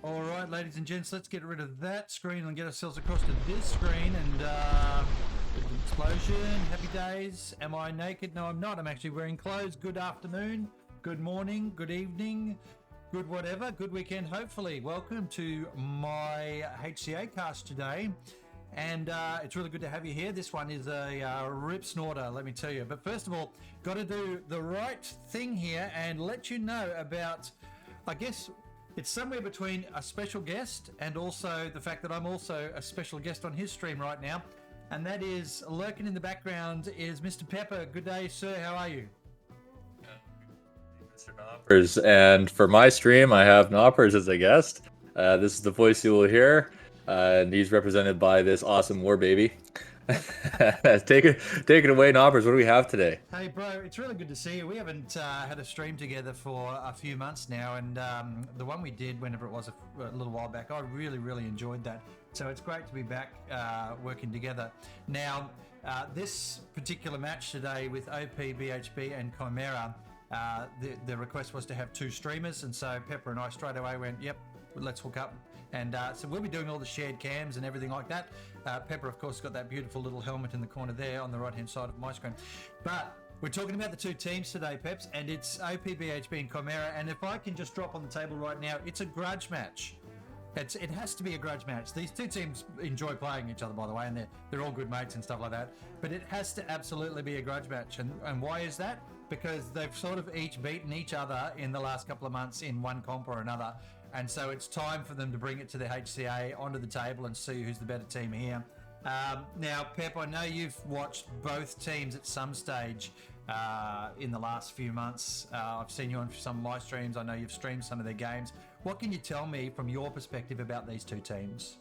All right, ladies and gents, let's get rid of that screen and get ourselves across to this screen and explosion. Happy days. Am I naked? No, I'm not. I'm actually wearing clothes. Good afternoon, good morning, good evening, good whatever, good weekend, hopefully. Welcome to my HCA cast today. And it's really good to have you here. This one is a rip snorter, let me tell you. But first of all, got to do the right thing here and let you know about, I guess, it's somewhere between a special guest and also the fact that I'm also a special guest on his stream right now. And that is, lurking in the background is Mr. Pepper. Good day, sir. How are you? Mr. Knoppers. And for my stream, I have Knoppers as a guest. This is the voice you will hear. And he's represented by this awesome war baby. Take it away, Knoppers. What do we have today? Hey, bro, it's really good to see you. We haven't had a stream together for a few months now, and the one we did whenever it was a little while back, I really, really enjoyed that. So it's great to be back working together. Now, this particular match today with OPBHB and Chimera, the request was to have two streamers, and so Pepper and I straight away went, yep, let's hook up. And so we'll be doing all the shared cams and everything like that. Pepper, of course, got that beautiful little helmet in the corner there on the right-hand side of my screen. But we're talking about the two teams today, Peps, and it's OPBHB and Chimera. And if I can just drop on the table right now, it's a grudge match. It has to be a grudge match. These two teams enjoy playing each other, by the way, and they're all good mates and stuff like that. But it has to absolutely be a grudge match. And why is that? Because they've sort of each beaten each other in the last couple of months in one comp or another. And so it's time for them to bring it to the HCA onto the table and see who's the better team here. Now, Pep, I know you've watched both teams at some stage in the last few months. I've seen you on some of my streams. I know you've streamed some of their games. What can you tell me from your perspective about these two teams?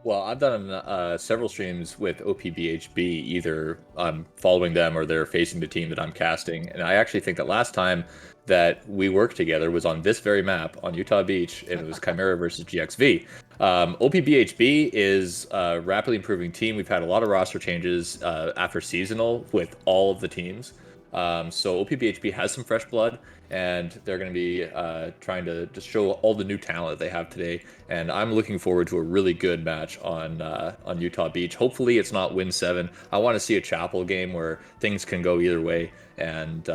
Well, I've done several streams with OPBHB. Either I'm following them or they're facing the team that I'm casting. And I actually think that last time that we worked together was on this very map on Utah Beach, and it was Chimera versus GXV. OPBHB is a rapidly improving team. We've had a lot of roster changes after seasonal with all of the teams. So OPBHB has some fresh blood, and they're going to be trying to just show all the new talent they have today. And I'm looking forward to a really good match on Utah Beach. Hopefully it's not Win 7. I want to see a Chapel game where things can go either way. And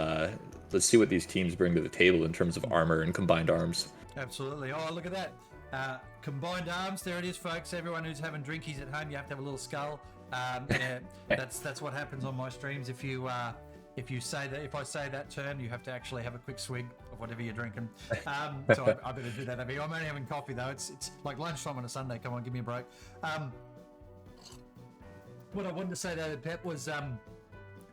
let's see what these teams bring to the table in terms of armor and combined arms. Absolutely. Oh, look at that. Combined arms. There it is, folks. Everyone who's having drinkies at home, you have to have a little skull. Yeah, that's what happens on my streams. If I say that term, you have to actually have a quick swig of whatever you're drinking. So I better do that. I'm only having coffee though. It's like lunchtime on a Sunday. Come on, give me a break. What I wanted to say though, Pep, was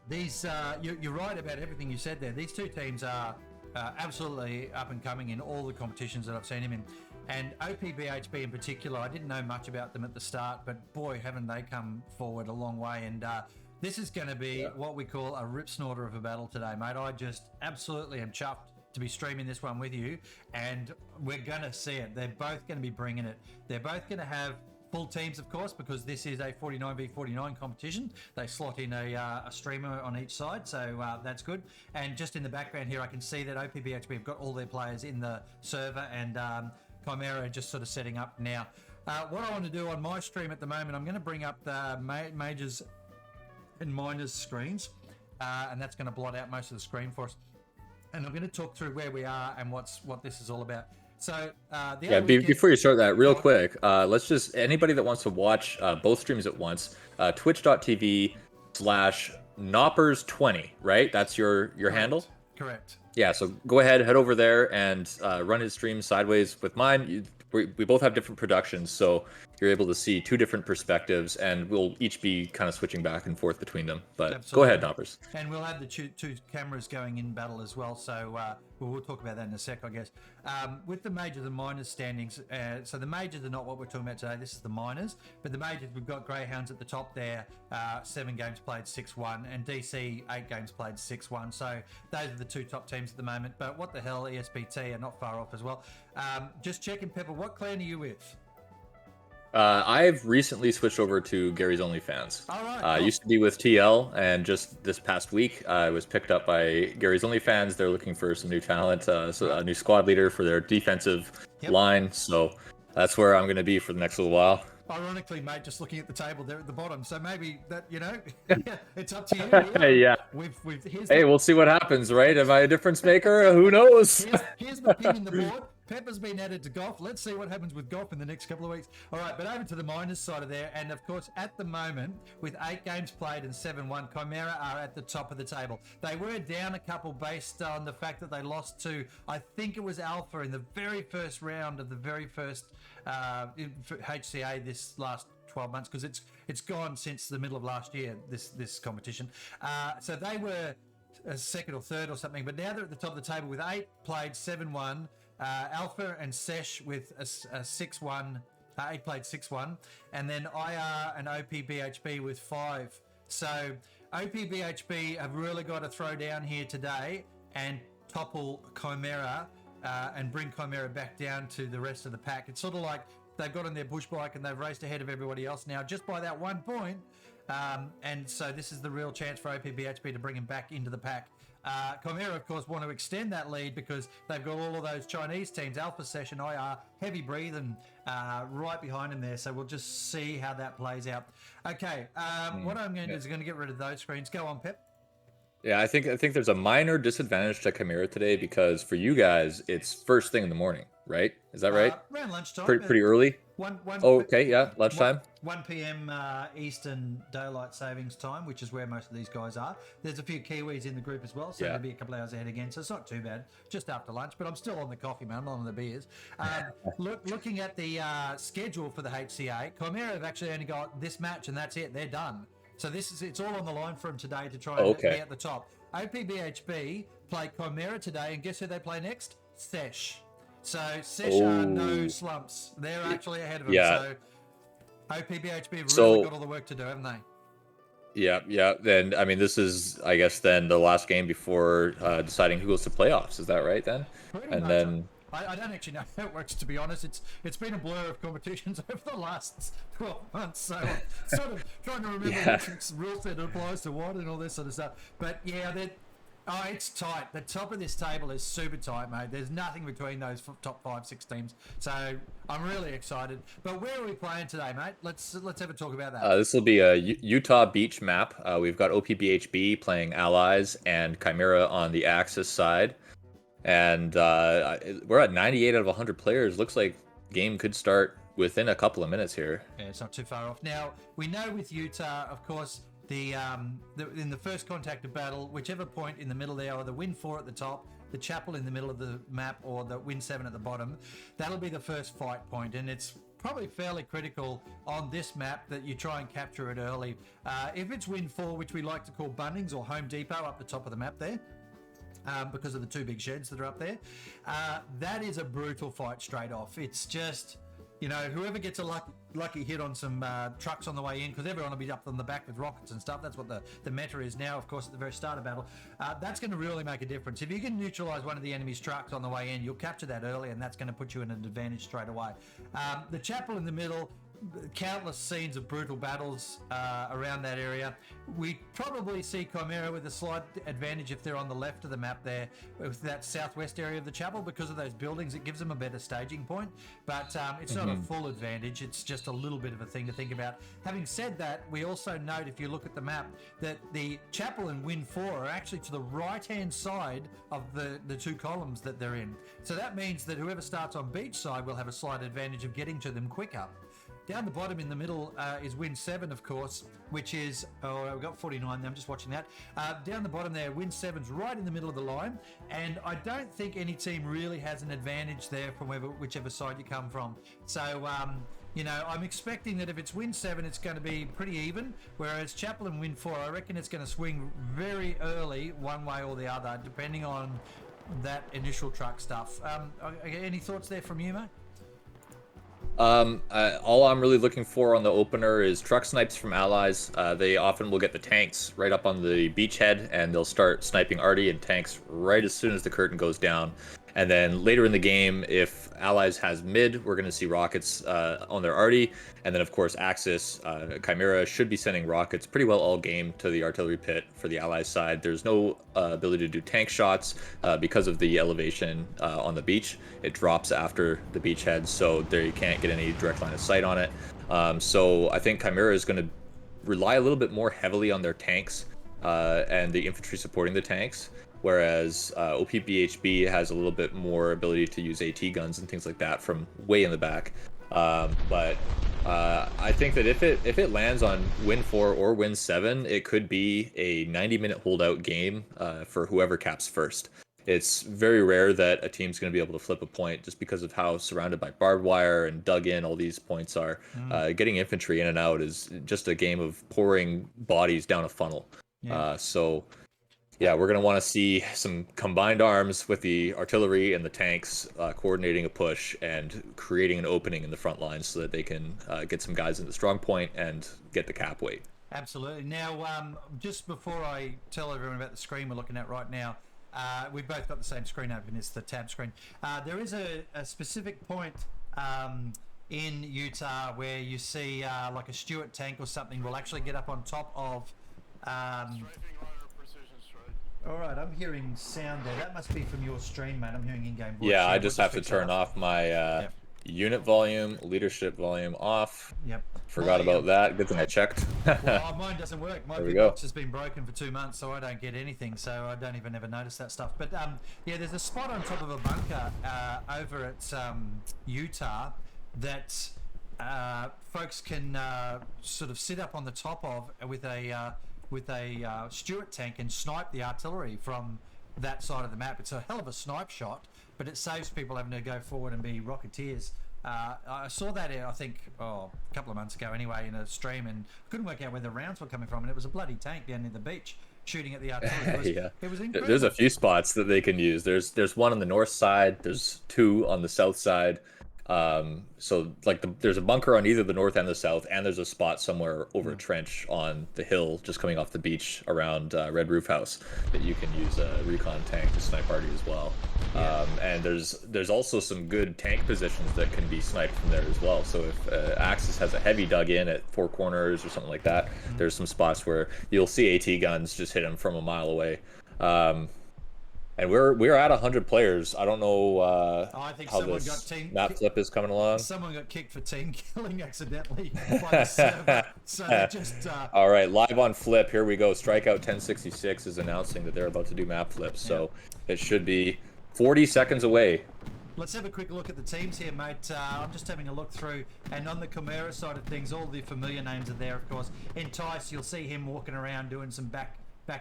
these. You're right about everything you said there. These two teams are absolutely up and coming in all the competitions that I've seen him in. And OPBHB in particular, I didn't know much about them at the start, but boy, haven't they come forward a long way. And this is going to be what we call a rip snorter of a battle today, mate. I just absolutely am chuffed to be streaming this one with you, and we're going to see it. They're both going to be bringing it. They're both going to have full teams, of course, because this is a 49v49 competition. They slot in a streamer on each side, so that's good. And just in the background here, I can see that OPBHB have got all their players in the server, and Chimera are just sort of setting up now. What I want to do on my stream at the moment, I'm going to bring up the majors and minors screens, and that's going to blot out most of the screen for us. And I'm going to talk through where we are and what this is all about. So the Yeah, other weekend, before you start that, real quick, let's just, anybody that wants to watch both streams at once, twitch.tv/Noppers20, right? That's your handle? Correct. Yeah, so go ahead, head over there and run his stream sideways with mine. We both have different productions, so you're able to see two different perspectives, and we'll each be kind of switching back and forth between them. But Absolutely. go ahead, Noppers. And we'll have the two cameras going in battle as well, so we'll talk about that in a sec, I guess. With the majors and minors standings, so the majors are not what we're talking about today, this is the minors, but the majors, we've got Greyhounds at the top there, 7 games played, 6-1, and DC, 8 games played, 6-1, so those are the two top teams at the moment. But what the hell, ESPT are not far off as well. Just checking, Pepper, what clan are you with? I've recently switched over to Gary's OnlyFans. All right, I cool. used to be with TL, and just this past week, I was picked up by Gary's OnlyFans. They're looking for some new talent, so a new squad leader for their defensive line. So that's where I'm going to be for the next little while. Ironically, mate, just looking at the table there at the bottom, so maybe that, you know, it's up to you. Yeah. We'll see what happens, right? Am I a difference maker? Who knows? Here's the pin in the board. Pepper's been added to golf. Let's see what happens with golf in the next couple of weeks. All right, but over to the minors side of there. And, of course, at the moment, with 8 games played and 7-1, Chimera are at the top of the table. They were down a couple based on the fact that they lost to, I think it was Alpha in the very first round of the very first HCA this last 12 months, because it's gone since the middle of last year, this competition. So they were second or third or something, but now they're at the top of the table with 8 played, 7-1. Alpha and Sesh with a 6-1, 8 played, 6-1, and then IR and OPBHB with 5. So OPBHB have really got to throw down here today and topple Chimera and bring Chimera back down to the rest of the pack. It's sort of like they've got on their push bike and they've raced ahead of everybody else now just by that 1 point. And so this is the real chance for OPBHB to bring him back into the pack. Chimera, of course, want to extend that lead because they've got all of those Chinese teams, Alpha Session, IR, Heavy Breathing, right behind him there. So we'll just see how that plays out. Okay, what I'm going to do is I'm going to get rid of those screens. Go on, Pep. Yeah, I think there's a minor disadvantage to Chimera today because for you guys, it's first thing in the morning, right? Is that right? Around lunchtime. Pretty early? Lunchtime. 1 p.m. Eastern Daylight Savings Time, which is where most of these guys are. There's a few Kiwis in the group as well, so they'll be a couple of hours ahead again, so it's not too bad. Just after lunch, but I'm still on the coffee, man. I'm not on the beers. Looking at the schedule for the HCA, Chimera have actually only got this match, and that's it. They're done. So it's all on the line for them today to try and be at the top. OPBHB play Chimera today, and guess who they play next? Sesh. So Sesh are no slumps. They're actually ahead of them. Yeah. So OPBHB have really got all the work to do, haven't they? Yeah. Then, I mean, this is, I guess, then the last game before deciding who goes to playoffs. Is that right, then? Pretty much. Then... I don't actually know how it works, to be honest. It's been a blur of competitions over the last 12 months, so I'm sort of trying to remember which rule set applies to what and all this sort of stuff. But yeah, it's tight. The top of this table is super tight, mate. There's nothing between those top 5-6 teams. So I'm really excited. But where are we playing today, mate? Let's have a talk about that. This will be a Utah Beach map. We've got OPBHB playing Allies and Chimera on the Axis side. And we're at 98 out of 100 players. Looks like game could start within a couple of minutes here. Yeah, it's not too far off. Now, we know with Utah, of course, in the first contact of battle, whichever point in the middle there, or the win 4 at the top, the chapel in the middle of the map, or the win 7 at the bottom, that'll be the first fight point. And it's probably fairly critical on this map that you try and capture it early. If it's win 4, which we like to call Bunnings or Home Depot up the top of the map there, because of the 2 big sheds that are up there, that is a brutal fight straight off. It's just, you know, whoever gets a lucky hit on some trucks on the way in, because everyone will be up on the back with rockets and stuff. That's what the meta is now, of course, at the very start of battle. That's going to really make a difference. If you can neutralize one of the enemy's trucks on the way in, you'll capture that early, and that's going to put you in an advantage straight away. The chapel in the middle, countless scenes of brutal battles around that area. We probably see Chimera with a slight advantage if they're on the left of the map there, with that southwest area of the chapel, because of those buildings. It gives them a better staging point, but it's not a full advantage. It's just a little bit of a thing to think about. Having said that, we also note, if you look at the map, that the chapel and Win 4 are actually to the right-hand side of the two columns that they're in. So that means that whoever starts on beach side will have a slight advantage of getting to them quicker. Down the bottom in the middle is Win 7, of course, which is, we've got 49 there, I'm just watching that. Down the bottom there, Win 7's right in the middle of the line, and I don't think any team really has an advantage there from whichever side you come from. So, you know, I'm expecting that if it's Win 7, it's going to be pretty even, whereas Chapel and Win 4, I reckon it's going to swing very early, one way or the other, depending on that initial truck stuff. Any thoughts there from you, mate? All I'm really looking for on the opener is truck snipes from allies. They often will get the tanks right up on the beachhead, and they'll start sniping arty and tanks right as soon as the curtain goes down. And then later in the game, if allies has mid, we're going to see rockets on their arty. And then, of course, Axis, Chimera should be sending rockets pretty well all game to the artillery pit for the allies side. There's no ability to do tank shots because of the elevation on the beach. It drops after the beachhead, so there you can't get any direct line of sight on it. So I think Chimera is going to rely a little bit more heavily on their tanks and the infantry supporting the tanks. Whereas OPBHB has a little bit more ability to use AT guns and things like that from way in the back. But I think that if it lands on Win 4 or Win 7, it could be a 90-minute holdout game for whoever caps first. It's very rare that a team's going to be able to flip a point just because of how surrounded by barbed wire and dug in all these points are. Getting infantry in and out is just a game of pouring bodies down a funnel. Yeah. Yeah, we're going to want to see some combined arms with the artillery and the tanks coordinating a push and creating an opening in the front line so that they can get some guys in the strong point and get the cap weight. Absolutely. Now, just before I tell everyone about the screen we're looking at right now, we've both got the same screen open. It's the tab screen. There is a specific point in Utah where you see like a Stuart tank or something will actually get up on top of... All right, I'm hearing sound there. That must be from your stream, mate. I'm hearing in-game voice. Yeah, I just have to turn off my unit volume, leadership volume off. Yep. Forgot about that. Good thing I checked. Well, mine doesn't work. My box has been broken for 2 months, so I don't get anything. So I don't even ever notice that stuff. But yeah, there's a spot on top of a bunker over at Utah that folks can sort of sit up on the top of with a Stuart tank and snipe the artillery from that side of the map. It's a hell of a snipe shot, but it saves people having to go forward and be rocketeers. I saw that, I think, a couple of months ago anyway, in a stream, and couldn't work out where the rounds were coming from, and it was a bloody tank down near the beach shooting at the artillery. It was incredible. There's a few spots that they can use. There's one on the north side, there's two on the south side. So like there's a bunker on either the north and the south, and there's a spot somewhere over a trench on the hill just coming off the beach around Red Roof House that you can use a recon tank to snipe arty as well. And there's also some good tank positions that can be sniped from there as well. So if Axis has a heavy dug in at Four Corners or something like that, there's some spots where you'll see AT guns just hit them from a mile away. And we're at 100 players. I don't know I think how someone this got map flip is coming along. Someone got kicked for team killing accidentally by the server. So they just... All right, live on flip. Here we go. Strikeout 1066 is announcing that they're about to do map flips. So it should be 40 seconds away. Let's have a quick look at the teams here, mate. I'm just having a look through, and on the Chimera side of things, all the familiar names are there, of course. Entice, you'll see him walking around doing some back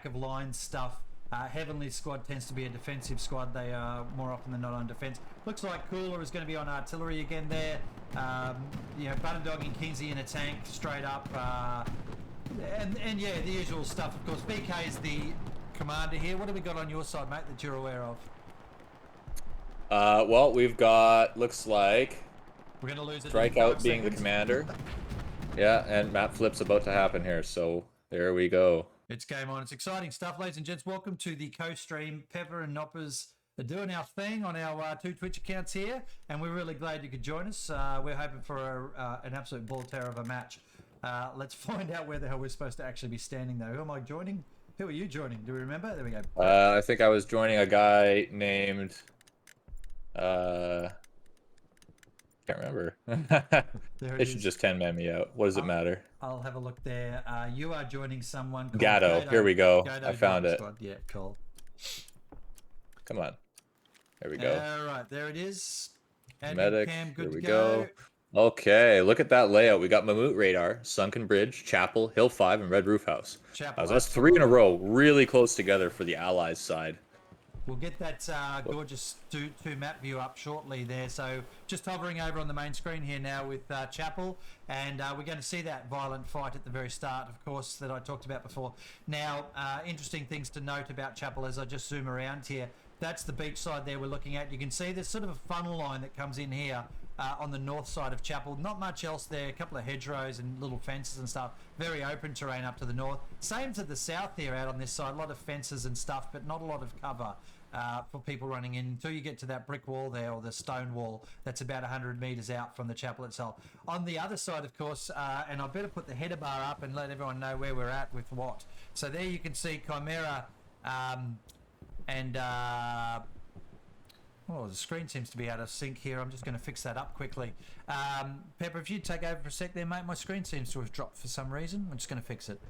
of line stuff. Heavenly squad tends to be a defensive squad. They are more often than not on defense. Looks like Cooler is going to be on artillery again there. Butterdog and Kingsey in a tank straight up. And yeah, the usual stuff, of course. BK is the commander here. What have we got on your side, mate, that you're aware of? Well, we've got, looks like, we're going to lose it. Strikeout being the commander. Yeah, and map flip's about to happen here, so there we go. It's game on. It's exciting stuff, ladies and gents. Welcome to the co-stream. Pepper and Noppers doing our thing on our two Twitch accounts here, and we're really glad you could join us. We're hoping for an absolute ball terror of a match. Let's find out where the hell we're supposed to actually be standing, though. Who am I joining? Who are you joining? Do we remember? There we go. I think I was joining a guy named... Can't remember. They should just 10-man me out. What does it matter? I'll have a look there. You are joining someone called Gatto. Here we go. Gatto I found it. Squad. Yeah, cool. Come on. There we go. All right, there it is. Medic. Cam, good Here we to go. Okay, look at that layout. We got Mammut Radar, Sunken Bridge, Chapel, Hill 5, and Red Roof House. Chapel, that's 3 in a row, really close together for the Allies side. We'll get that gorgeous two map view up shortly there. So just hovering over on the main screen here now with Chapel, and we're going to see that violent fight at the very start, of course, that I talked about before. Now, interesting things to note about Chapel as I just zoom around here. That's the beach side there we're looking at. You can see there's sort of a funnel line that comes in here on the north side of Chapel. Not much else there, a couple of hedgerows and little fences and stuff. Very open terrain up to the north. Same to the south here out on this side, a lot of fences and stuff, but not a lot of cover for people running in until you get to that brick wall there, or the stone wall that's about 100 metres out from the chapel itself. On the other side, of course, and I better put the header bar up and let everyone know where we're at with what. So there you can see Chimera oh, the screen seems to be out of sync here. I'm just going to fix that up quickly. Pepper, if you take over for a sec there, mate, my screen seems to have dropped for some reason. I'm just going to fix it.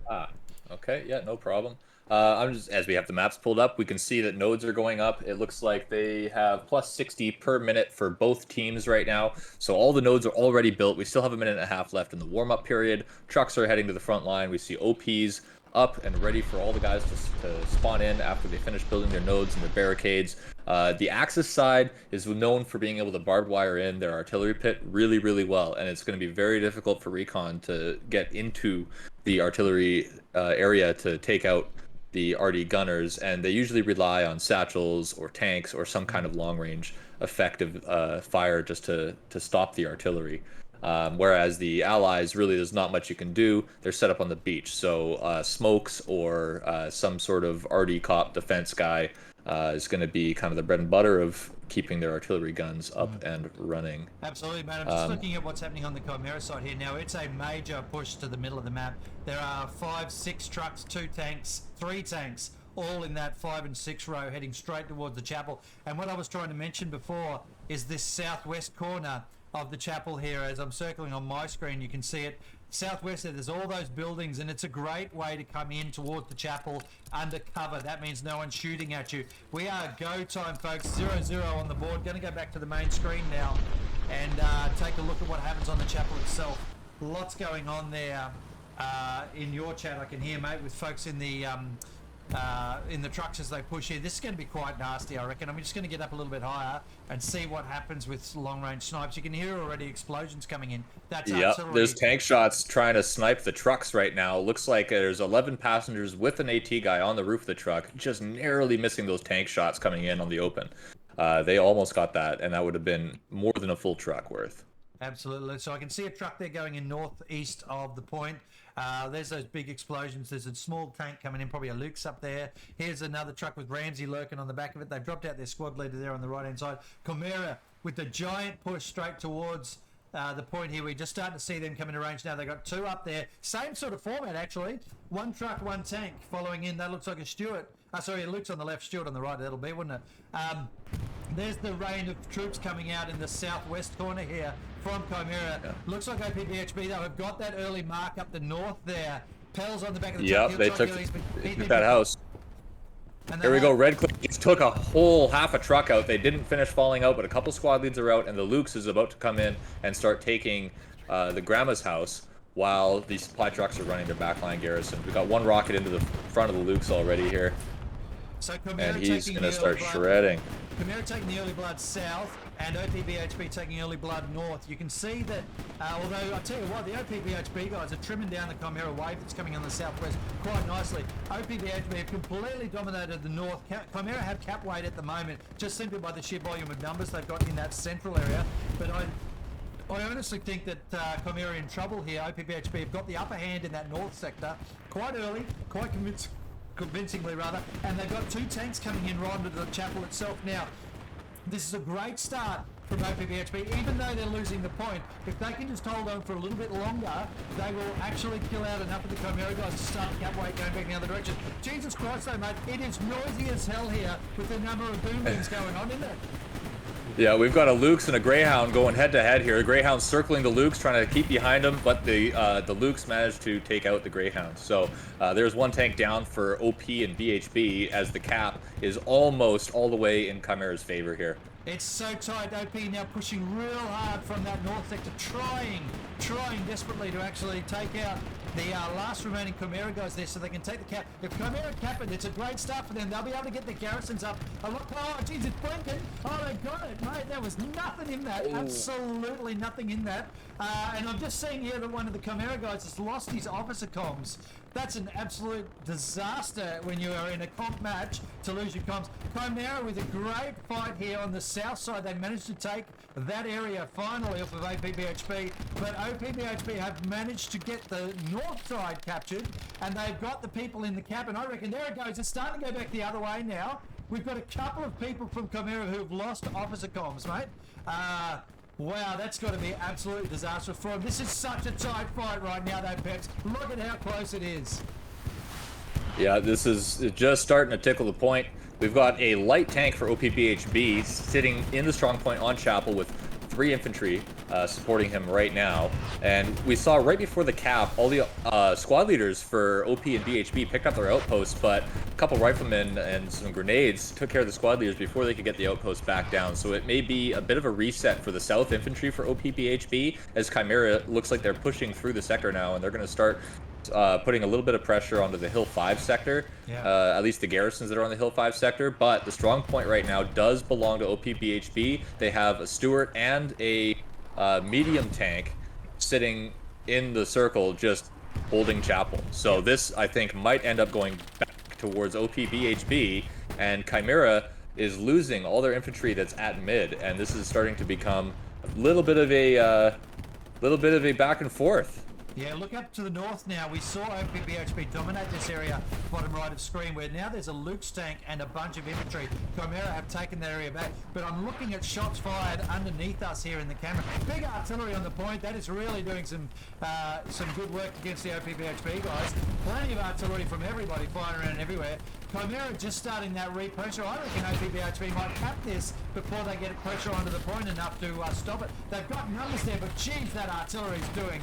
Okay, yeah, no problem. As we have the maps pulled up, we can see that nodes are going up. It looks like they have plus 60 per minute for both teams right now. So all the nodes are already built. We still have a minute and a half left in the warm-up period. Trucks are heading to the front line. We see OPs up and ready for all the guys to spawn in after they finish building their nodes and their barricades. The Axis side is known for being able to barbed wire in their artillery pit really, really well, and it's going to be very difficult for Recon to get into the artillery area to take out the RD gunners, and they usually rely on satchels or tanks or some kind of long-range effective fire just to stop the artillery. Whereas the Allies, really, there's not much you can do. They're set up on the beach, so smokes or some sort of RD cop defense guy is going to be kind of the bread and butter of keeping their artillery guns up and running. Absolutely, mate. I'm just looking at what's happening on the Chimera side here. Now, it's a major push to the middle of the map. There are 5, 6 trucks, 2 tanks, 3 tanks, all in that 5 and 6 row heading straight towards the chapel. And what I was trying to mention before is this southwest corner of the chapel here. As I'm circling on my screen, you can see it. Southwest there's all those buildings, and it's a great way to come in towards the chapel under cover. That means no one's shooting at you. We are go time, folks. 0-0 on the board. Going to go back to the main screen now and take a look at what happens on the chapel itself. Lots going on there in your chat. I can hear, mate, with folks in the trucks as they push here. This is going to be quite nasty, I reckon. I'm just going to get up a little bit higher and see what happens with long-range snipes. You can hear already explosions coming in. That's artillery. There's tank shots trying to snipe the trucks right now. Looks like there's 11 passengers with an AT guy on the roof of the truck, just narrowly missing those tank shots coming in on the open. They almost got that, and that would have been more than a full truck worth. Absolutely. So I can see a truck there going in northeast of the point. There's those big explosions. There's a small tank coming in, probably a Luke's up there. Here's another truck with Ramsey lurking on the back of it. They've dropped out their squad leader there on the right-hand side. Chimera with the giant push straight towards the point here. We're just starting to see them come into range now. They've got 2 up there. Same sort of format, actually. 1 truck, 1 tank following in. That looks like a Stuart. Sorry, Luke's on the left, Stuart on the right. That'll be, wouldn't it? There's the rain of troops coming out in the southwest corner here from Chimera. Yeah. Looks like OPBHB, though, have got that early mark up the north there. Pell's on the back of the truck. Yep, they took that house. Here we go. Red Cliff just took a whole half a truck out. They didn't finish falling out, but a couple squad leads are out, and the Luke's is about to come in and start taking the Grandma's house while these supply trucks are running their backline garrison. We got 1 rocket into the front of the Luke's already here. So and he's going to start shredding. Chimera taking the early blood south, and OPBHB taking early blood north. You can see that, although I tell you what, the OPBHB guys are trimming down the Chimera wave that's coming on the southwest quite nicely. OPBHB have completely dominated the north. Chimera have cap weight at the moment, just simply by the sheer volume of numbers they've got in that central area. But I honestly think that Chimera are in trouble here. OPBHB have got the upper hand in that north sector quite early, quite convincing. convincingly rather, and they've got 2 tanks coming in right into the chapel itself now. This is a great start from OPBHB, even though they're losing the point. If they can just hold on for a little bit longer, they will actually kill out enough of the Chimera guys to start the cap weight going back in the other direction. Jesus Christ though, mate, it is noisy as hell here with the number of boom wings going on, isn't it? Yeah, we've got a Lukes and a Greyhound going head-to-head here. The Greyhound's circling the Lukes, trying to keep behind them, but the Lukes managed to take out the Greyhound. So there's 1 tank down for OP and BHB as the cap is almost all the way in Chimera's favor here. It's so tight. OP now pushing real hard from that north sector, trying desperately to actually take out the last remaining Chimera guys there so they can take the cap. If Chimera cap it, it's a great start for them. They'll be able to get their garrisons up. Oh, geez, it's blinking. Oh, they got it, mate. There was nothing in that. Ooh. Absolutely nothing in that. And I'm just seeing here that one of the Chimera guys has lost his officer comms. That's an absolute disaster when you are in a comp match to lose your comms. Chimera with a great fight here on the south side. They managed to take that area finally off of OPBHB, but OPBHB have managed to get the north side captured, and they've got the people in the cap, and I reckon there it goes. It's starting to go back the other way now. We've got a couple of people from Chimera who have lost officer comms, mate. Wow, that's got to be absolutely disastrous for them. This is such a tight fight right now, though, Peps. Look at how close it is. Yeah, this is just starting to tickle the point. We've got a light tank for OPBHB sitting in the strong point on Chapel with 3 infantry supporting him right now. And we saw right before the cap, all the squad leaders for OP and BHB picked up their outposts, but a couple riflemen and some grenades took care of the squad leaders before they could get the outposts back down. So it may be a bit of a reset for the south infantry for OPBHB, as Chimera looks like they're pushing through the sector now, and they're going to start putting a little bit of pressure onto the Hill 5 sector, at least the garrisons that are on the Hill 5 sector, but the strong point right now does belong to OPBHB. They have a Stuart and a medium tank sitting in the circle just holding Chapel. So this, I think, might end up going back towards OPBHB, and Chimera is losing all their infantry that's at mid, and this is starting to become a little bit of a back and forth. Yeah, look up to the north now. We saw OPBHB dominate this area, bottom right of screen, where now there's a Luke's tank and a bunch of infantry. Chimera have taken that area back, but I'm looking at shots fired underneath us here in the camera. Big artillery on the point. That is really doing some good work against the OPBHB guys. Plenty of artillery from everybody flying around everywhere. Chimera just starting that re-pressure. I reckon OPBHB might cap this before they get pressure onto the point enough to stop it. They've got numbers there, but geez, that artillery's doing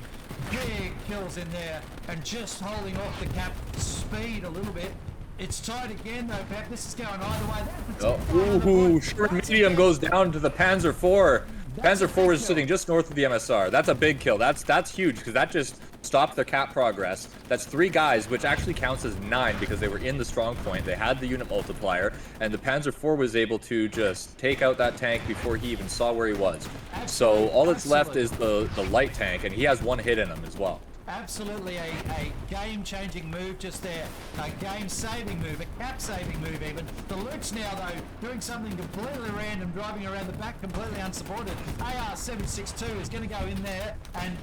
big kills in there and just holding off the cap speed a little bit. It's tight again though, Pep. This is going either way. Ooh, short medium goes down to the Panzer IV. Panzer IV is sitting just north of the MSR. That's a big kill. That's huge, because that just stopped their cap progress. That's 3 guys, which actually counts as 9 because they were in the strong point. They had the unit multiplier, and the Panzer IV was able to just take out that tank before he even saw where he was. So all that's left is the light tank, and he has 1 hit in him as well. Absolutely a game-changing move just there. A game-saving move, a cap-saving move even. The Luke's now, though, doing something completely random, driving around the back completely unsupported. AR-762 is going to go in there and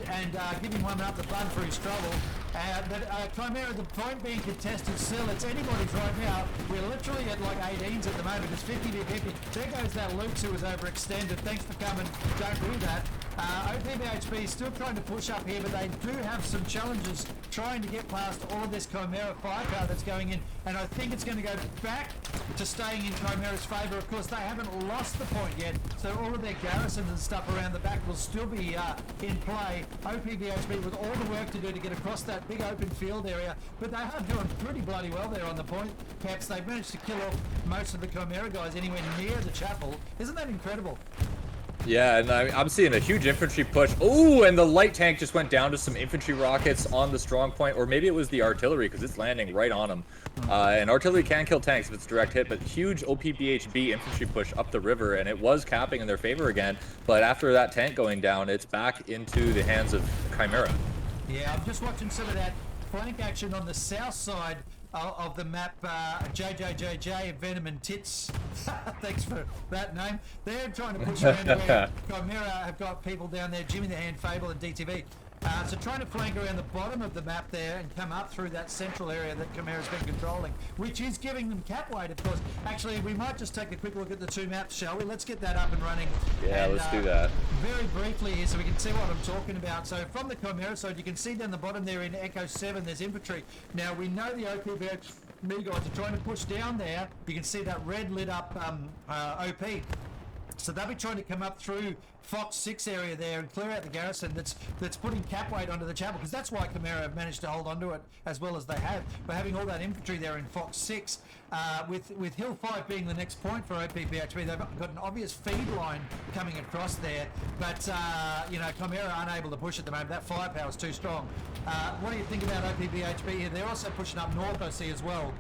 give him one up the bun for his trouble. But Chimera, the point being contested still, it's anybody's right now. We're literally at like 18s at the moment. It's 50-50. There goes that Luke's who was overextended. Thanks for coming. Don't do that. OPBHB is still trying to push up here, but they do have some challenges trying to get past all of this Chimera firepower that's going in, and I think it's going to go back to staying in Chimera's favour. Of course, they haven't lost the point yet, so all of their garrisons and stuff around the back will still be in play. OPBHB with all the work to do to get across that big open field area, but they are doing pretty bloody well there on the point. Perhaps they've managed to kill off most of the Chimera guys anywhere near the chapel. Isn't that incredible? Yeah, and I'm seeing a huge infantry push. Oh, and the light tank just went down to some infantry rockets on the strong point, or maybe it was the artillery, because it's landing right on them. And artillery can kill tanks if it's a direct hit, but huge OPBHB infantry push up the river, and it was capping in their favor again. But after that tank going down, it's back into the hands of Chimera. Yeah, I'm just watching some of that flank action on the south side of the map. JJJJ, Venom and Tits. Thanks for that name. They're trying to push around where Chimera have got people down there, Jimmy the Hand, Fable and DTV. So trying to flank around the bottom of the map there and come up through that central area that Chimera's been controlling, which is giving them cap weight, of course. Actually, we might just take a quick look at the two maps, shall we? Let's get that up and running. Yeah, and, let's do that. Very briefly here so we can see what I'm talking about. So from the Chimera side, you can see down the bottom there in Echo 7, there's infantry. Now, we know the OPBHB guys are trying to push down there. You can see that red lit up OP. So they'll be trying to come up through Fox 6 area there and clear out the garrison that's putting cap weight onto the chapel, because that's why Chimera have managed to hold onto it as well as they have, by having all that infantry there in Fox 6. With Hill 5 being the next point for OPBHB, they've got an obvious feed line coming across there, but Chimera are unable to push at the moment. That firepower is too strong. What do you think about OPBHB here? They're also pushing up north, I see, as well.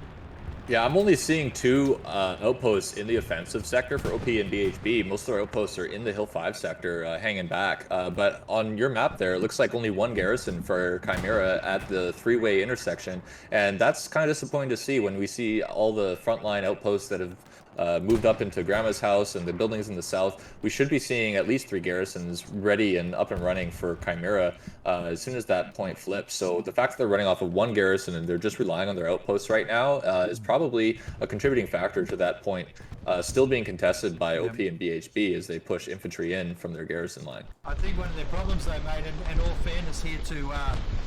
Yeah, I'm only seeing two outposts in the offensive sector for OP and BHB. Most of our outposts are in the Hill 5 sector, hanging back. But on your map there, it looks like only one garrison for Chimera at the three-way intersection. And that's kind of disappointing to see when we see all the frontline outposts that have moved up into Grandma's house and the buildings in the south. We should be seeing at least 3 garrisons ready and up and running for Chimera as soon as that point flips. So the fact that they're running off of one garrison and they're just relying on their outposts right now is probably a contributing factor to that point still being contested by OP and BHB as they push infantry in from their garrison line. I think one of their problems they made, and all fairness here to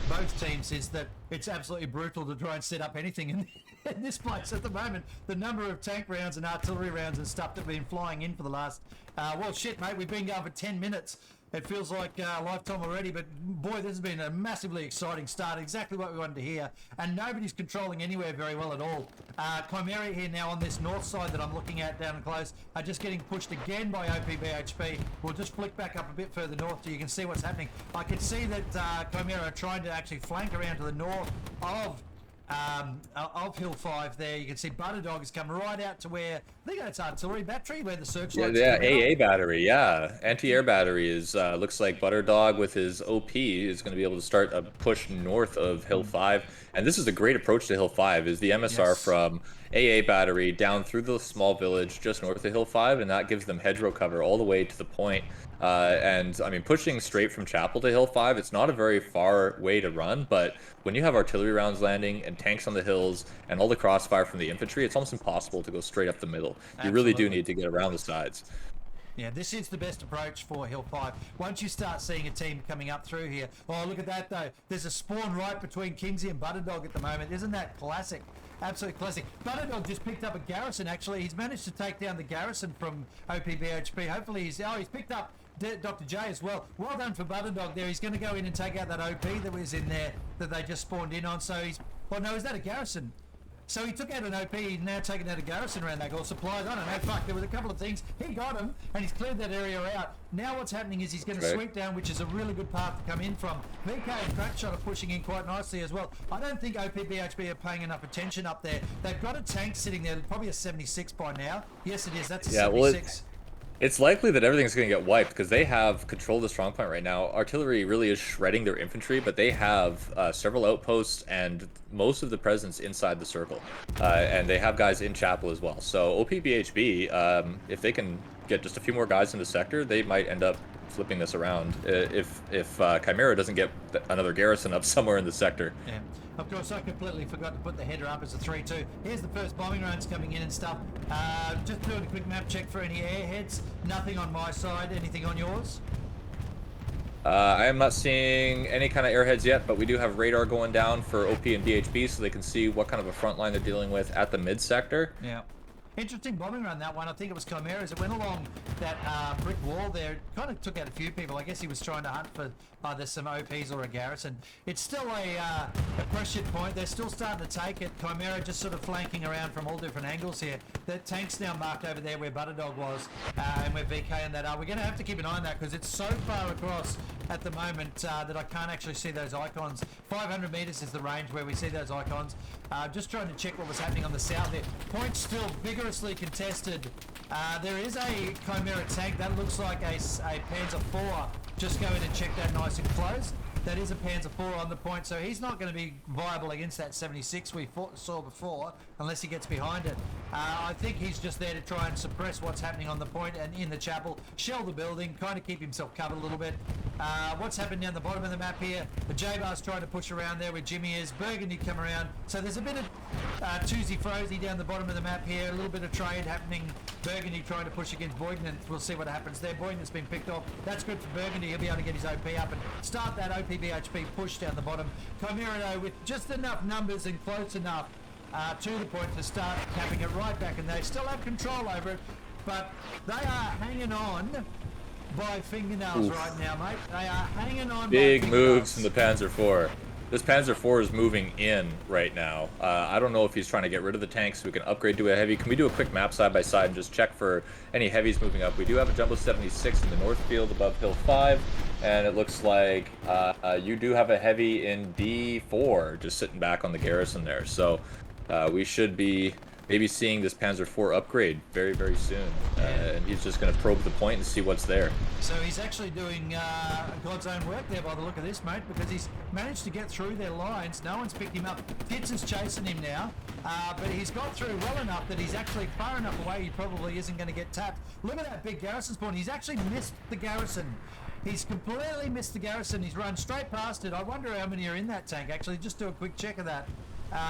both teams, is that it's absolutely brutal to try and set up anything in this place at the moment. The number of tank rounds and artillery rounds and stuff that have been flying in for the last, well, shit, mate, we've been going for 10 minutes. It feels like a lifetime already, but boy, this has been a massively exciting start, exactly what we wanted to hear, and nobody's controlling anywhere very well at all. Chimera here now on this north side that I'm looking at down close are just getting pushed again by OPBHB. We'll just flick back up a bit further north so you can see what's happening. I can see that Chimera are trying to actually flank around to the north of Hill 5 there. You can see Butterdog has come right out to where, I think that's artillery battery, where the searchlights Yeah, AA battery, yeah. Anti-air battery is, looks like Butterdog with his OP is going to be able to start a push north of Hill 5. And this is a great approach to Hill 5, is the MSR from AA battery down through the small village just north of Hill 5, and that gives them hedgerow cover all the way to the point. And I mean, pushing straight from Chapel to Hill 5, it's not a very far way to run, but when you have artillery rounds landing and tanks on the hills and all the crossfire from the infantry, it's almost impossible to go straight up the middle. You really do need to get around the sides. Yeah, this is the best approach for Hill 5. Once you start seeing a team coming up through here, oh, look at that though. There's a spawn right between Kingsley and Butterdog at the moment. Isn't that classic? Absolute classic. Butterdog just picked up a garrison, actually. He's managed to take down the garrison from OPBHB. Hopefully he's picked up Dr. J as well. Well done for Butterdog there. He's going to go in and take out that OP that was in there that they just spawned in on. So he's, oh no, is that a garrison? So he took out an OP, he's now taking out a garrison around that, or supplies, I don't know, fuck, there was a couple of things. He got him, and he's cleared that area out. Now what's happening is he's going to sweep down, which is a really good path to come in from. VK and Crackshot are pushing in quite nicely as well. I don't think OPBHB are paying enough attention up there. They've got a tank sitting there, probably a 76 by now. Yes, it is, that's a 76. It's likely that everything's going to get wiped because they have control of the strong point right now. Artillery really is shredding their infantry, but they have several outposts and most of the presence inside the circle. And they have guys in Chapel as well. So OPBHB, if they can get just a few more guys in the sector, they might end up flipping this around if Chimera doesn't get another garrison up somewhere in the sector. Yeah. Of course, I completely forgot to put the header up as a 3-2. Here's the first bombing runs coming in and stuff. Just doing a quick map check for any airheads. Nothing on my side. Anything on yours? I am not seeing any kind of airheads yet, but we do have radar going down for OP and BHB so they can see what kind of a front line they're dealing with at the mid sector. Yeah. Interesting bombing run, that one. I think it was Chimera's. It went along that brick wall there. Kind of took out a few people. I guess he was trying to hunt for either some OPs or a garrison. It's still a pressure point. They're still starting to take it. Chimera just sort of flanking around from all different angles here. The tank's now marked over there where Butterdog was and where VK and that are. We're going to have to keep an eye on that because it's so far across at the moment that I can't actually see those icons. 500 meters is the range where we see those icons. Just trying to check what was happening on the south there. Point still vigorously contested. There is a Chimera tank that looks like a Panzer IV. Just go in and check that nice and close. That is a Panzer IV on the point, so he's not going to be viable against that 76 we saw before unless he gets behind it. I think he's just there to try and suppress what's happening on the point and in the chapel, shell the building, kind of keep himself covered a little bit. What's happened down the bottom of the map here? The J-Bar's trying to push around there where Jimmy is. Burgundy come around. So there's a bit of Toozy Frozy down the bottom of the map here. A little bit of trade happening. Burgundy trying to push against Boyden, and we'll see what happens there. Boyden's been picked off. That's good for Burgundy. He'll be able to get his OP up and start that OPBHB push down the bottom. Chimera, though, with just enough numbers and close enough to the point to start capping it right back, and they still have control over it, but they are hanging on by fingernails right now, mate. They are hanging on. Big moves from the Panzer IV. This Panzer IV is moving in right now. I don't know if he's trying to get rid of the tanks so we can upgrade to a heavy. Can we do a quick map side by side and just check for any heavies moving up? We do have a Jumbo 76 in the north field above Hill 5, and it looks like you do have a heavy in D4 just sitting back on the garrison there. So we should be maybe seeing this Panzer IV upgrade very, very soon. And he's just going to probe the point and see what's there. So he's actually doing God's own work there by the look of this, mate, because he's managed to get through their lines. No one's picked him up. Fitz is chasing him now, but he's got through well enough that he's actually far enough away he probably isn't going to get tapped. Look at that big garrison spawn. He's actually missed the garrison. He's completely missed the garrison. He's run straight past it. I wonder how many are in that tank, actually. Just do a quick check of that.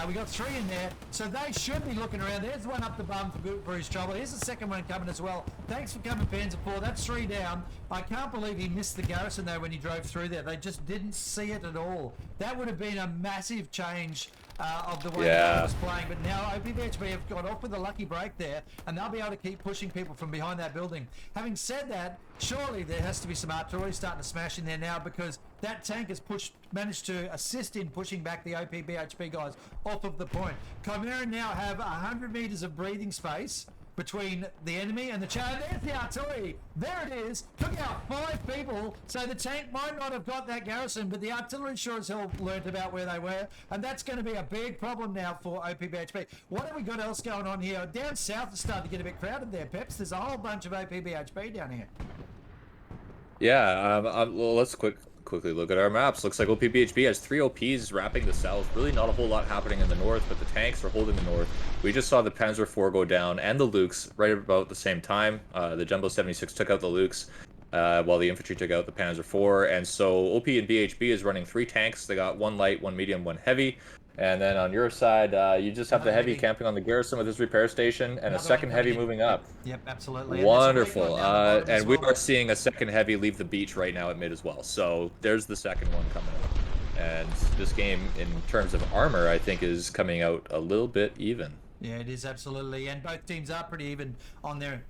We got 3 in there, so they should be looking around. There's one up the bum for his trouble. Here's the second one coming as well. Thanks for coming, Panzer IV. That's 3 down. I can't believe he missed the garrison, though, when he drove through there. They just didn't see it at all. That would have been a massive change of the way he was playing. But now OPBHB have got off with a lucky break there, and they'll be able to keep pushing people from behind that building. Having said that, surely there has to be some artillery starting to smash in there now, because that tank has managed to assist in pushing back the OPBHB guys off of the point. Chimera now have 100 meters of breathing space between the enemy and the charge. There's the artillery. There it is. Took out 5 people, so the tank might not have got that garrison, but the artillery sure as hell learnt about where they were, and that's going to be a big problem now for OPBHB. What have we got else going on here? Down south it's starting to get a bit crowded there, Peps. There's a whole bunch of OPBHB down here. Yeah, well, let's quickly look at our maps. Looks like OPBHB has 3 OPs wrapping the south. Really not a whole lot happening in the north, but the tanks are holding the north. We just saw the Panzer IV go down and the Lukes right about the same time. The Jumbo 76 took out the Lukes while the infantry took out the Panzer IV. And so OP and BHB is running 3 tanks. They got 1 light, 1 medium, 1 heavy. And then on your side, you just have the heavy camping on the garrison with his repair station and a second heavy moving up. Yep, absolutely. Wonderful. And we are seeing a second heavy leave the beach right now at mid as well. So there's the second one coming up. And this game, in terms of armor, I think is coming out a little bit even. Yeah, it is, absolutely. And both teams are pretty even on their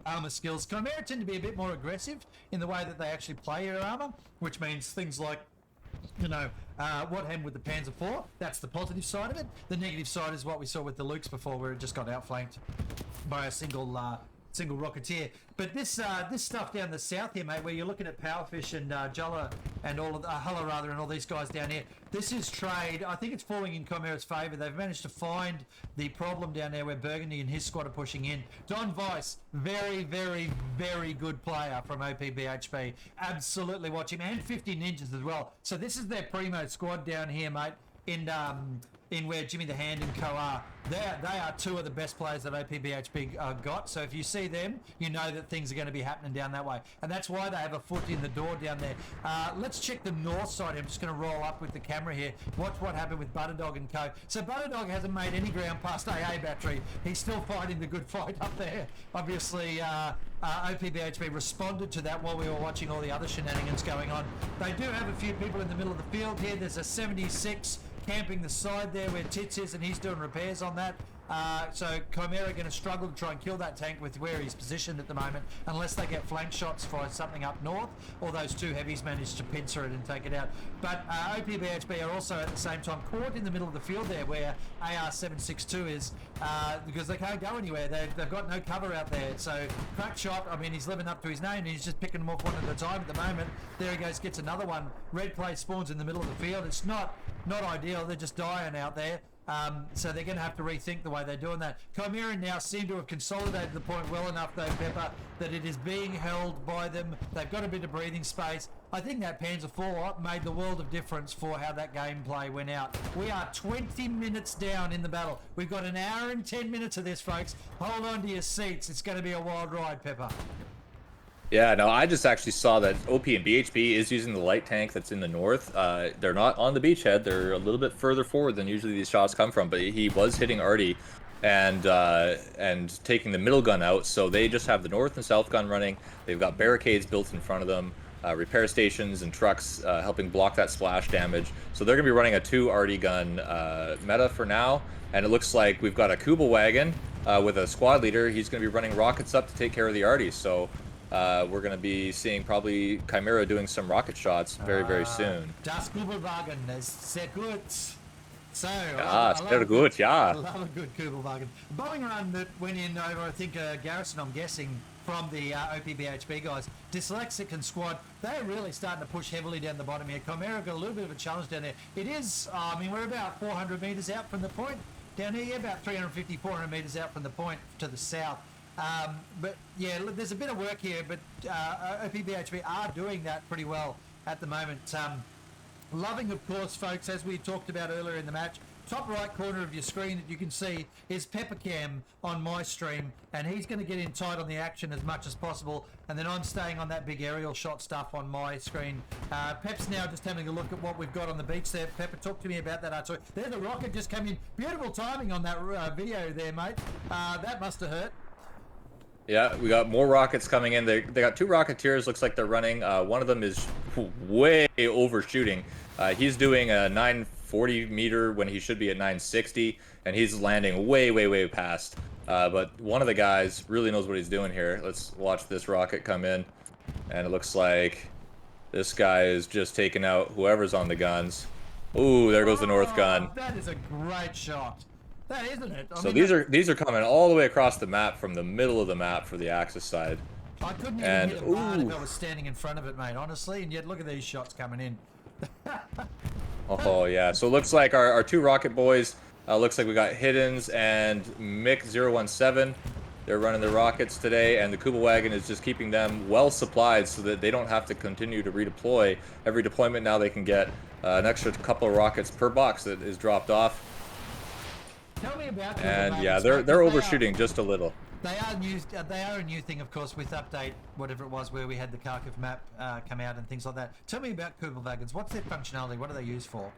armor skills. Chimera tend to be a bit more aggressive in the way that they actually play their armor, which means things like, you know, what happened with the Panzer IV, that's the positive side of it. The negative side is what we saw with the Lukes before, where it just got outflanked by a single Rocketeer. But this stuff down the south here, mate, where you're looking at Powerfish and Julla and all of Hulla rather, and all these guys down here, this is trade. I think it's falling in Chimera's favour. They've managed to find the problem down there where Burgundy and his squad are pushing in. Don Weiss, very, very, very good player from OPBHB. Absolutely watch him, and 50 Ninjas as well. So this is their primo squad down here, mate, in where Jimmy the Hand and Co are. They are 2 of the best players that OPBHB got. So if you see them, you know that things are going to be happening down that way. And that's why they have a foot in the door down there. Let's check the north side. I'm just going to roll up with the camera here. Watch what happened with Butterdog and Co. So Butterdog hasn't made any ground past AA battery. He's still fighting the good fight up there. Obviously, OPBHB responded to that while we were watching all the other shenanigans going on. They do have a few people in the middle of the field here. There's a 76 camping the side there where Tits is, and he's doing repairs on that. So Chimera going to struggle to try and kill that tank with where he's positioned at the moment, unless they get flank shots for something up north, or those 2 heavies manage to pincer it and take it out. But OPBHB are also at the same time caught in the middle of the field there where AR-762 is, because they can't go anywhere. They've got no cover out there. So crack shot, I mean, he's living up to his name, and he's just picking them off one at a time at the moment. There he goes, gets another one. Red plate spawns in the middle of the field. It's not ideal. They're just dying out there. So they're going to have to rethink the way they're doing that. Chimera now seem to have consolidated the point well enough, though, Pepper, that it is being held by them. They've got a bit of breathing space. I think that Panzer IV made the world of difference for how that gameplay went out. We are 20 minutes down in the battle. We've got an hour and 10 minutes of this, folks. Hold on to your seats. It's going to be a wild ride, Pepper. Yeah, no, I just actually saw that OP and BHB is using the light tank that's in the north. They're not on the beachhead. They're a little bit further forward than usually these shots come from, but he was hitting Artie and taking the middle gun out. So they just have the north and south gun running. They've got barricades built in front of them, repair stations and trucks helping block that splash damage. So they're going to be running a 2 Artie gun meta for now. And it looks like we've got a Kubel wagon with a squad leader. He's going to be running rockets up to take care of the Arties. So we're going to be seeing probably Chimera doing some rocket shots very soon. Das Kubelwagen ist sehr gut. So, very good, yeah. I love a good Kubelwagen. Bombing run that went in over, I think, Garrison, I'm guessing, from the OPBHB guys. Dyslexic and squad, they're really starting to push heavily down the bottom here. Chimera got a little bit of a challenge down there. It is, I mean, we're about 400 metres out from the point. Down here, about 350, 400 metres out from the point to the south. But yeah, look, there's a bit of work here, but OPBHB are doing that pretty well at the moment. Loving, of course, folks, as we talked about earlier in the match, top right corner of your screen that you can see is Peppercam on my stream, and he's going to get in tight on the action as much as possible, and then I'm staying on that big aerial shot stuff on my screen. Pep's now just having a look at what we've got on the beach there. Pepper, talk to me about that, Artur. There, the rocket just came in. Beautiful timing on that video there, mate. That must have hurt. Yeah, we got more rockets coming in. They got 2 Rocketeers, looks like they're running. One of them is way overshooting. He's doing a 940 meter when he should be at 960, and he's landing way past. But one of the guys really knows what he's doing here. Let's watch this rocket come in, and it looks like this guy is just taking out whoever's on the guns. Ooh, there goes the north gun. That is a great shot. That isn't it. So these are coming all the way across the map from the middle of the map for the Axis side. I couldn't even hit a barn if I was standing in front of it, mate, honestly, and yet look at these shots coming in. Oh yeah, so it looks like our 2 rocket boys, looks like we got Hiddens and Mick017. They're running the rockets today, and the Kubel wagon is just keeping them well supplied so that they don't have to continue to redeploy. Every deployment now they can get an extra couple of rockets per box that is dropped off. Tell me about and yeah, they're overshooting just a little. They are a new thing, of course, with update whatever it was where we had the Kharkiv map come out and things like that. Tell me about Kubel wagons. What's their functionality? What are they used for?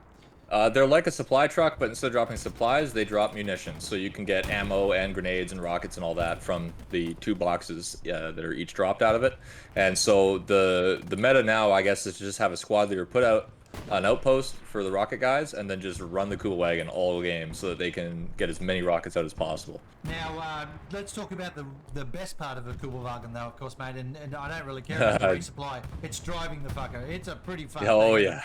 They're like a supply truck, but instead of dropping supplies, they drop munitions. So you can get ammo and grenades and rockets and all that from the 2 boxes that are each dropped out of it. And so the meta now, I guess, is to just have a squad leader put out an outpost for the rocket guys and then just run the Kubel wagon all game so that they can get as many rockets out as possible. Now, let's talk about the best part of the Kubel wagon, though, of course, mate, and I don't really care about the resupply. It's driving the fucker. It's a pretty fun thing. Oh, yeah.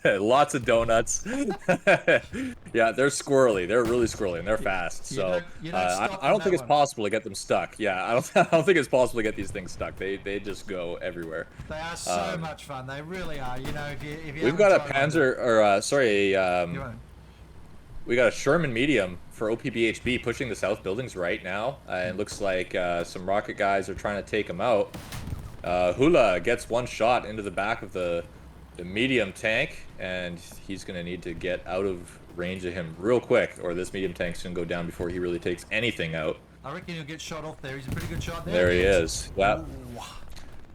Lots of donuts. Yeah, they're squirrely. They're really squirrely, and they're fast. So I don't think it's possible to get them stuck. Yeah, I don't think it's possible to get these things stuck. They just go everywhere. They are so much fun. They really are. You know, if you we've got a Panzer, or sorry, we got a Sherman medium for OPBHB pushing the south buildings right now. It looks like some rocket guys are trying to take him out. Hula gets 1 shot into the back of the medium tank, and he's going to need to get out of range of him real quick, or this medium tank's going to go down before he really takes anything out. I reckon he'll get shot off there. He's a pretty good shot there. There he is. Yeah.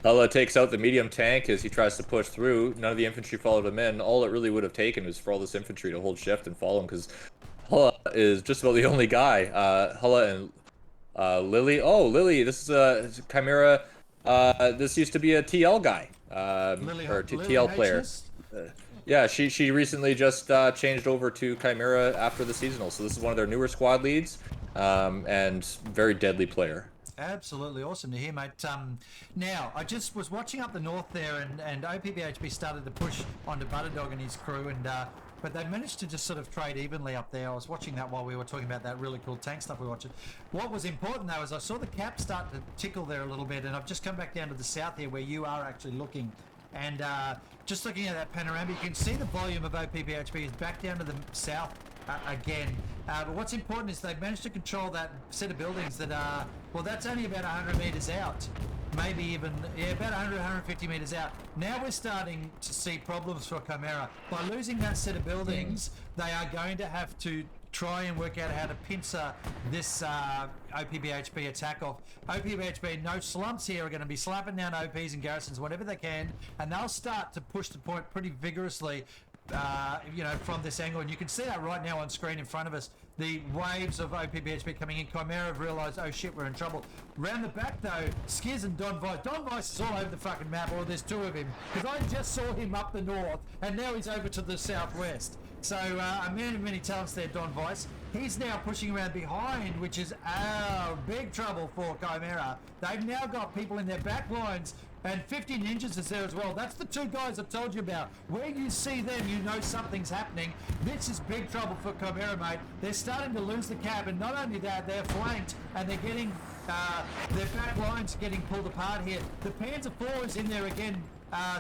Hula takes out the medium tank as he tries to push through. None of the infantry followed him in. All it really would have taken was for all this infantry to hold shift and follow him, because Hula is just about the only guy. Hula and Lily. Oh, Lily, this is Chimera. This used to be a TL guy, or TL player. Yeah, she recently just changed over to Chimera after the seasonal, so this is one of their newer squad leads, and very deadly player. Absolutely awesome to hear, mate. Now, I just was watching up the north there, and OPBHB started to push onto Butterdog and his crew, and but they managed to just sort of trade evenly up there. I was watching that while we were talking about that really cool tank stuff we were watching. What was important, though, is I saw the cap start to tickle there a little bit, and I've just come back down to the south here where you are actually looking. And just looking at that panorama, you can see the volume of OPBHB is back down to the south again. But what's important is they've managed to control that set of buildings that are, well, that's only about 100 metres out. Maybe even, yeah, about 100, 150 metres out. Now we're starting to see problems for Chimera. By losing that set of buildings, they are going to have to try and work out how to pincer this OPBHB attack off. OPBHB, no slumps here, are going to be slapping down OPs and garrisons whatever they can, and they'll start to push the point pretty vigorously, you know, from this angle. And you can see that right now on screen in front of us. The waves of OPBHB coming in. Chimera have realised, oh shit, we're in trouble. Round the back though, Skiz and Don Vice. Don Vice is all over the fucking map, or there's two of him. Because I just saw him up the north, and now he's over to the southwest. So a man of many talents there, Don Vice. He's now pushing around behind, which is big trouble for Chimera. They've now got people in their back lines, and 50 Ninjas is there as well. That's the two guys I've told you about. Where you see them, you know something's happening. This is big trouble for Chimera, mate. They're starting to lose the cab, and not only that, they're flanked, and they're getting their back lines getting pulled apart here. The Panzer IV is in there again.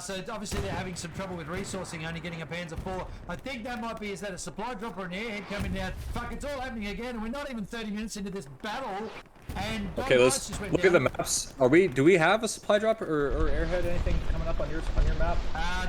So obviously they're having some trouble with resourcing, only getting a Panzer IV. I think that might be, is that a supply drop or an airhead coming down? Fuck, it's all happening again, and we're not even 30 minutes into this battle. And okay, let's look at the maps. Do we have a supply drop or airhead, anything coming up on your map?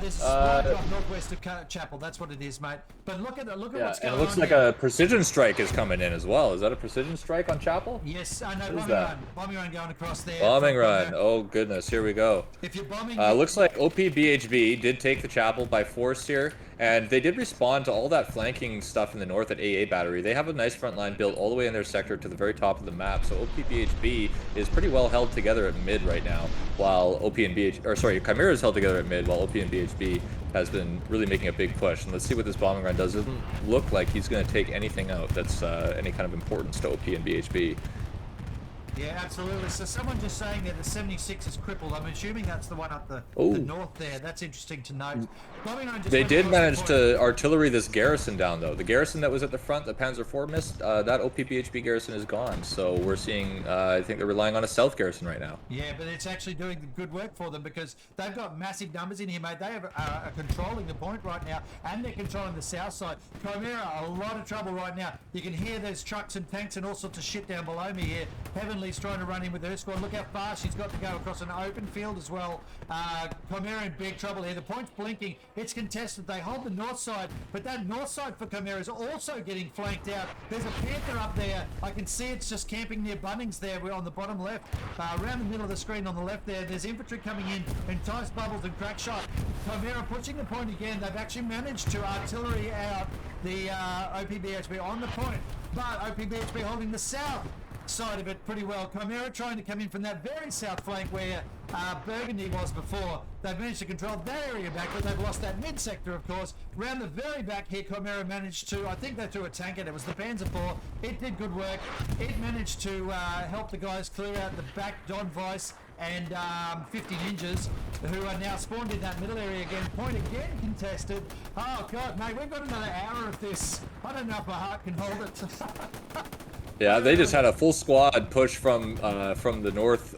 There's a supply drop northwest of Chapel. That's what it is, mate. But look at what's going on. And it looks like a precision strike is coming in as well. Is that a precision strike on Chapel? Yes, I know. Bombing run going across there. Bombing run. Oh goodness, here we go. If you're bombing, looks like OPBHB did take the Chapel by force here, and they did respond to all that flanking stuff in the north at AA Battery. They have a nice front line built all the way in their sector to the very top of the map. So OPBHB is pretty well held together at mid right now, while Chimera is held together at mid, while OP and BHB has been really making a big push. And let's see what this bombing run does. Doesn't look like he's going to take anything out that's any kind of importance to OP and BHB. Yeah, absolutely. So someone just saying that the 76 is crippled. I'm assuming that's the one up the north there. That's interesting to note. They did manage to artillery this garrison down, though. The garrison that was at the front, the Panzer IV missed, that OPBHB garrison is gone. So we're seeing, I think they're relying on a stealth garrison right now. Yeah, but it's actually doing good work for them because they've got massive numbers in here, mate. They are controlling the point right now, and they're controlling the south side. Chimera, a lot of trouble right now. You can hear there's trucks and tanks and all sorts of shit down below me here. Heavenly's trying to run in with her squad. Look how far she's got to go across an open field as well. Chimera in big trouble here. The point's blinking. It's contested. They hold the north side, but that north side for Chimera is also getting flanked out. There's a Panther up there. I can see it's just camping near Bunnings there. We're on the bottom left. Around the middle of the screen on the left there, there's infantry coming in, Entice Bubbles and Crackshot. Chimera pushing the point again. They've actually managed to artillery out the OPBHB on the point, but OPBHB holding the south side of it pretty well. Chimera trying to come in from that very south flank where Burgundy was before. They've managed to control that area back, but they've lost that mid sector, of course. Round the very back here, Chimera managed to, I think they threw a tank at it. It was the Panzer IV. It did good work. It managed to help the guys clear out the back, Don Vice and 50 Ninjas, who are now spawned in that middle area again. Point again contested. Oh God, mate, we've got another hour of this. I don't know if my heart can hold it. Yeah, they just had a full squad push from the north,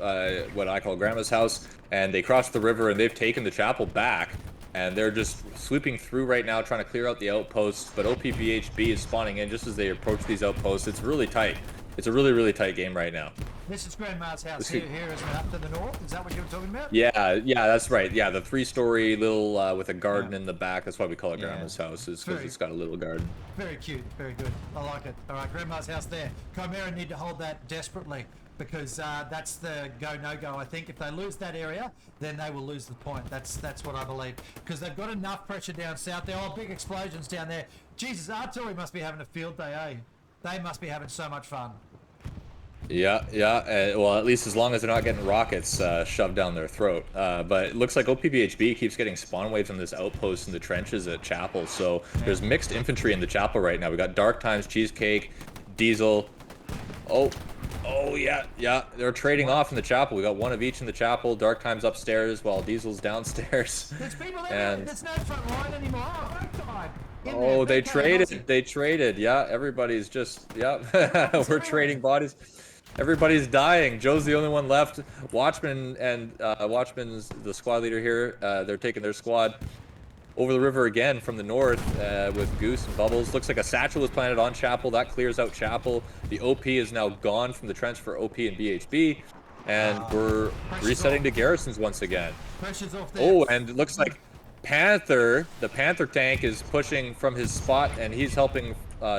what I call Grandma's house, and they crossed the river and they've taken the Chapel back, and they're just sweeping through right now trying to clear out the outposts, but OPBHB is spawning in just as they approach these outposts. It's really tight. It's a really, really tight game right now. This is Grandma's house here, isn't it, up to the north? Is that what you were talking about? Yeah, that's right. Yeah, the 3-story little with a garden in the back. That's why we call it Grandma's house, is because it's got a little garden. Very cute, very good. I like it. All right, Grandma's house there. Chimera need to hold that desperately because that's the go-no-go. I think if they lose that area, then they will lose the point. That's what I believe, because they've got enough pressure down south there. Oh, big explosions down there. Jesus, artillery must be having a field day, eh? They must be having so much fun. Yeah. Well, at least as long as they're not getting rockets shoved down their throat. But it looks like OPBHB keeps getting spawn waves on this outpost in the trenches at Chapel. So there's mixed infantry in the Chapel right now. We got Dark Times, Cheesecake, Diesel. Oh yeah. They're trading off in the Chapel. We got one of each in the Chapel. Dark Times upstairs while Diesel's downstairs. There's people there. There's no front line anymore. Oh, they traded. They traded. Yeah, everybody's just, we're trading bodies. Everybody's dying. Joe's the only one left. Watchman and Watchman's the squad leader here. They're taking their squad over the river again from the north with Goose and Bubbles. Looks like a satchel was planted on Chapel. That clears out Chapel. The OP is now gone from the trench for OP and BHB. And we're resetting the garrisons once again. Pressure's off there. Oh, and it looks like the Panther tank is pushing from his spot, and he's helping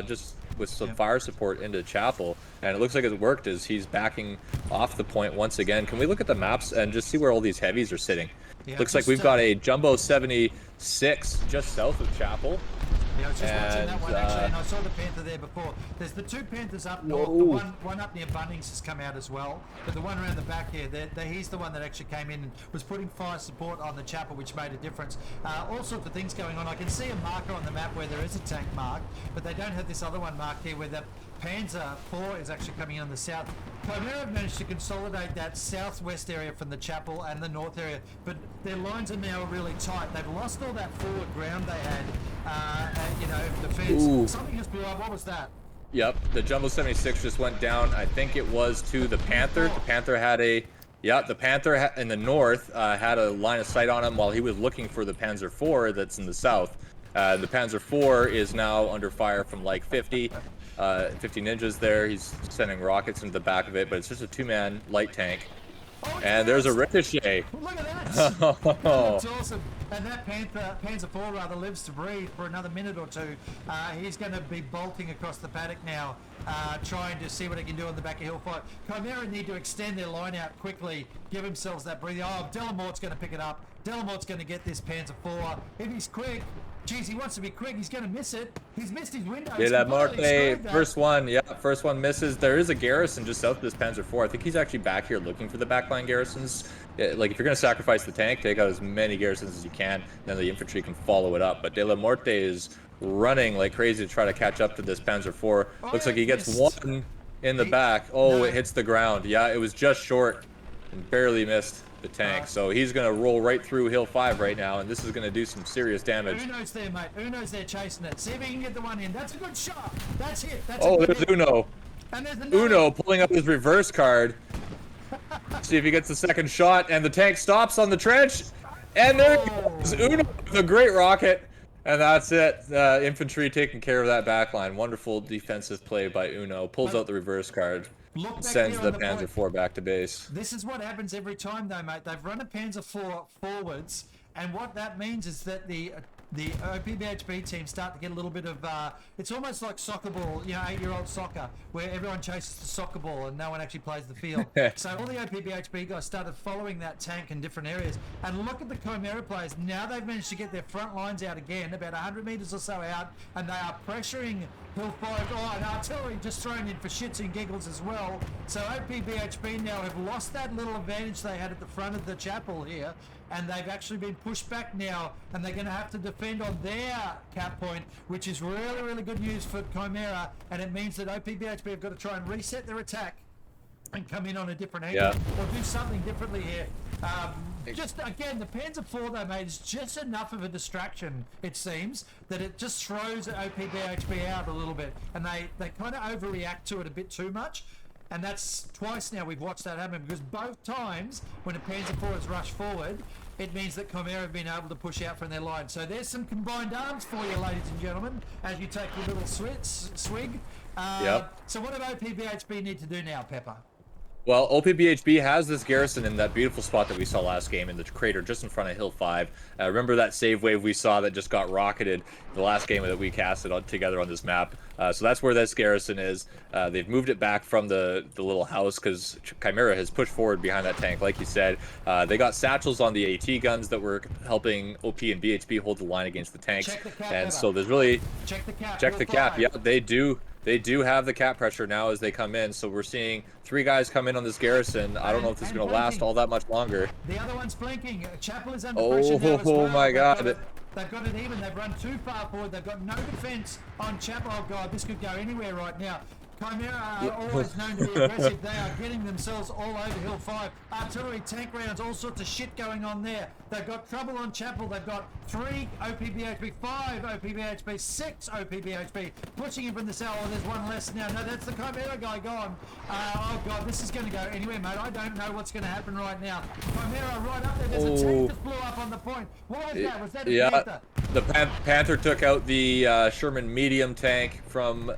just with some fire support into Chapel, and it looks like it worked as he's backing off the point once again. Can we look at the maps and just see where all these heavies are sitting? Yeah, Looks like we've got a Jumbo 76 just south of Chapel. Yeah, I was just watching that one actually, and I saw the Panther there before. There's the 2 Panthers up north. The one up near Bunnings has come out as well, but the one around the back here, he's the one that actually came in and was putting fire support on the Chapel, which made a difference. All sorts of things going on. I can see a marker on the map where there is a tank marked, but they don't have this other one marked here where the Panzer 4 is actually coming in on the south. Chimera have managed to consolidate that southwest area from the Chapel and the north area, but their lines are now really tight. They've lost all that forward ground they had, defense. Ooh. Something just blew up. What was that? Yep, the Jumbo 76 just went down. I think it was to the Panther. The Panther had a... Yeah, the Panther in the north had a line of sight on him while he was looking for the Panzer 4 that's in the south. The Panzer 4 is now under fire from like 50 ninjas there. He's sending rockets into the back of it, but it's just a 2-man light tank. And there's a ricochet. Look at that! That's awesome. And that Panzer 4 rather lives to breathe for another minute or two. He's going to be bolting across the paddock now, trying to see what he can do on the back of Hill 5. Chimera need to extend their line out quickly, give themselves that breathing. Oh, Delamort's going to pick it up. Delamort's going to get this Panzer 4. If he's quick, geez, he wants to be quick. He's going to miss it. He's missed his window. Delamorte, first one misses. There is a garrison just south of this Panzer 4. I think he's actually back here looking for the backline garrisons. Like, if you're going to sacrifice the tank, take out as many garrisons as you can, then the infantry can follow it up. But Delamorte is running like crazy to try to catch up to this Panzer 4. Looks like he gets one in the back. Oh, no. It hits the ground. Yeah, it was just short and barely missed the tank. So he's going to roll right through Hill 5 right now, and this is going to do some serious damage. Uno's there, mate. Uno's there chasing it. See if he can get the one in. That's a good shot. That's it. That's there's hit. Uno. And there's Uno pulling up his reverse card. See if he gets the second shot, and the tank stops on the trench. And there he goes. Uno with a great rocket. And that's it. Infantry taking care of that backline. Wonderful defensive play by Uno. Pulls out the reverse card. Sends the Panzer 4 back to base. This is what happens every time, though, mate. They've run a Panzer 4 forwards, and what that means is that the OPBHB team start to get a little bit of, it's almost like soccer ball, 8-year-old soccer, where everyone chases the soccer ball and no one actually plays the field. So all the OPBHB guys started following that tank in different areas. And look at the Chimera players. Now they've managed to get their front lines out again, about 100 meters or so out, and they are pressuring Hill 5. Oh, and artillery just thrown in for shits and giggles as well. So OPBHB now have lost that little advantage they had at the front of the Chapel here, and they've actually been pushed back now, and they're going to have to defend on their cap point, which is really, really good news for Chimera, and it means that OPBHB have got to try and reset their attack and come in on a different angle, or do something differently here. Just, again, the Panzer 4, though, mate, is just enough of a distraction, it seems, that it just throws OPBHB out a little bit, and they kind of overreact to it a bit too much. And that's twice now we've watched that happen, because both times when a Panzer 4 has rushed forward, it means that Chimera have been able to push out from their line. So there's some combined arms for you, ladies and gentlemen, as you take your little swig. So what do OPBHB need to do now, Pepper? Well, OPBHB has this garrison in that beautiful spot that we saw last game in the crater just in front of Hill 5. Remember that save wave we saw that just got rocketed the last game that we casted together on this map? So that's where this garrison is. They've moved it back from the little house because Chimera has pushed forward behind that tank, like you said. They got satchels on the AT guns that were helping OP and BHB hold the line against the tanks. Check the cap, and so there's really... Check the cap. Check the cap. Yeah, they do. They do have the cap pressure now as they come in, so we're seeing 3 guys come in on this garrison. I don't know if this is going to last all that much longer. The other one's flanking. Chapel is under pressure now as well. Oh my God. They've got it even. They've run too far forward. They've got no defense on Chapel. Oh God, this could go anywhere right now. Chimera are always known to be aggressive. They are getting themselves all over Hill 5. Artillery, tank rounds, all sorts of shit going on there. They've got trouble on Chapel. They've got 3 OPBHB, 5 OPBHB, 6 OPBHB pushing in from the south. Oh, there's one less now. No, that's the Chimera guy gone. Oh God, this is going to go anywhere, mate. I don't know what's going to happen right now. Chimera right up there. There's a tank that blew up on the point. What was that? Was that a Panther? The Panther took out the Sherman medium tank from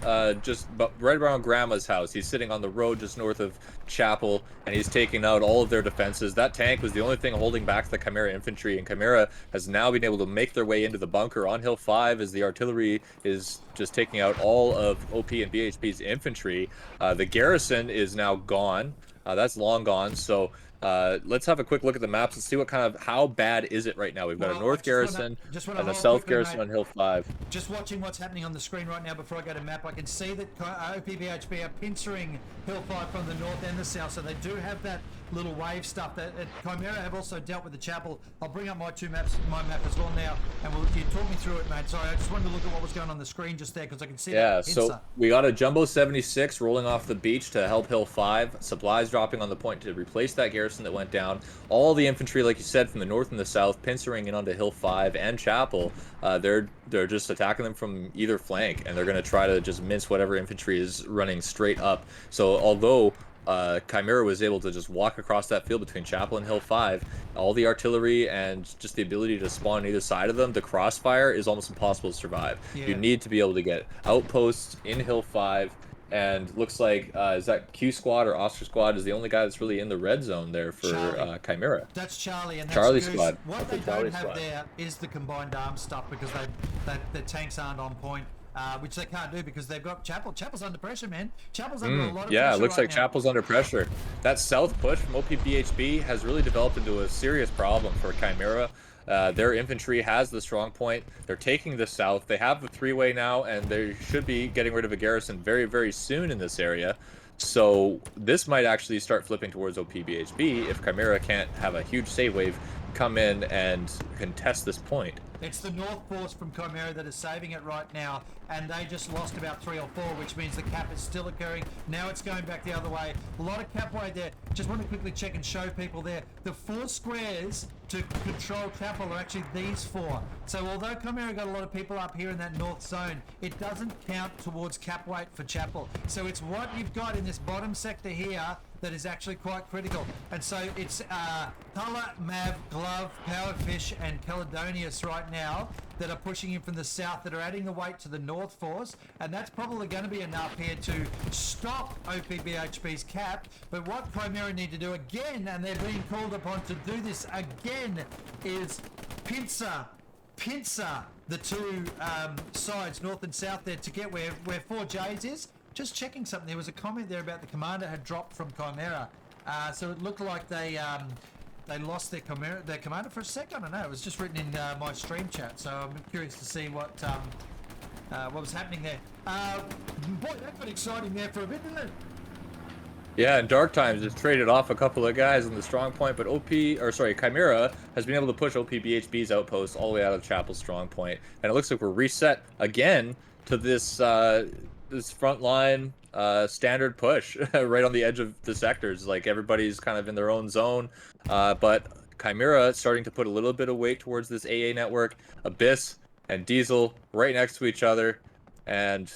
just right around Grandma's house. He's sitting on the road just north of Chapel, and he's taking out all of their defenses. That tank was the only thing holding back the Chimera infantry infantry, and Chimera has now been able to make their way into the bunker on Hill 5 as the artillery is just taking out all of OP and BHB's infantry. The garrison is now gone. That's long gone. So let's have a quick look at the maps and see what kind of, how bad is it right now. We've got a north garrison and a south garrison on Hill 5. Just watching what's happening on the screen right now before I go to map, I can see that OPBHB are pincering Hill 5 from the north and the south, so they do have that little wave stuff. That Chimera have also dealt with the chapel. I'll bring up my map as well now, and you talk me through it, mate. Sorry, I just wanted to look at what was going on the screen just there because I can see that pincer. So we got a Jumbo 76 rolling off the beach to help Hill 5. Supplies dropping on the point to replace that garrison that went down. All the infantry, like you said, from the north and the south, pincering in onto Hill 5 and Chapel. They're just attacking them from either flank, and they're going to try to just mince whatever infantry is running straight up. So although Chimera was able to just walk across that field between Chapel and Hill 5, all the artillery and just the ability to spawn on either side of them, the crossfire is almost impossible to survive. Yeah. You need to be able to get outposts in Hill 5, and looks like is that Q Squad or Oscar Squad is the only guy that's really in the red zone there for Chimera. That's Charlie, and that's Charlie Goose. Squad. What they don't have there is the combined arms stuff because the tanks aren't on point. Which they can't do because they've got Chapel. Chapel's under pressure, man. Chapel's under a lot of pressure. It looks like now. Chapel's under pressure. That south push from OPBHB has really developed into a serious problem for Chimera. Their infantry has the strong point. They're taking the south. They have the three-way now, and they should be getting rid of a garrison very, very soon in this area. So this might actually start flipping towards OPBHB if Chimera can't have a huge save wave come in and contest this point. It's the North Force from Chimera that is saving it right now, and they just lost about 3 or 4, which means the cap is still occurring. Now it's going back the other way. A lot of cap wide there. Just want to quickly check and show people there. The 4 squares to control Chapel are actually these 4. So although Chimera got a lot of people up here in that north zone, it doesn't count towards cap weight for Chapel. So it's what you've got in this bottom sector here that is actually quite critical. And so it's Color, Mav, Glove, Powerfish, and Caledonius right now that are pushing in from the south, that are adding the weight to the North Force, and that's probably going to be enough here to stop OPBHB's cap. But what Chimera need to do again, and they're being called upon to do this again, is pincer the two sides, north and south there, to get where 4Js is. Just checking something. There was a comment there about the commander had dropped from Chimera. So it looked like they lost their commander for a second. I don't know. It was just written in my stream chat. So I'm curious to see what was happening there. Boy, that got exciting there for a bit, didn't it? Yeah, and Dark Times has traded off a couple of guys in the strong point, but Chimera has been able to push OPBHB's outpost all the way out of Chapel's strong point, and it looks like we're reset again to this this front line standard push right on the edge of the sectors. Like everybody's kind of in their own zone, but Chimera starting to put a little bit of weight towards this AA network. Abyss and Diesel right next to each other, and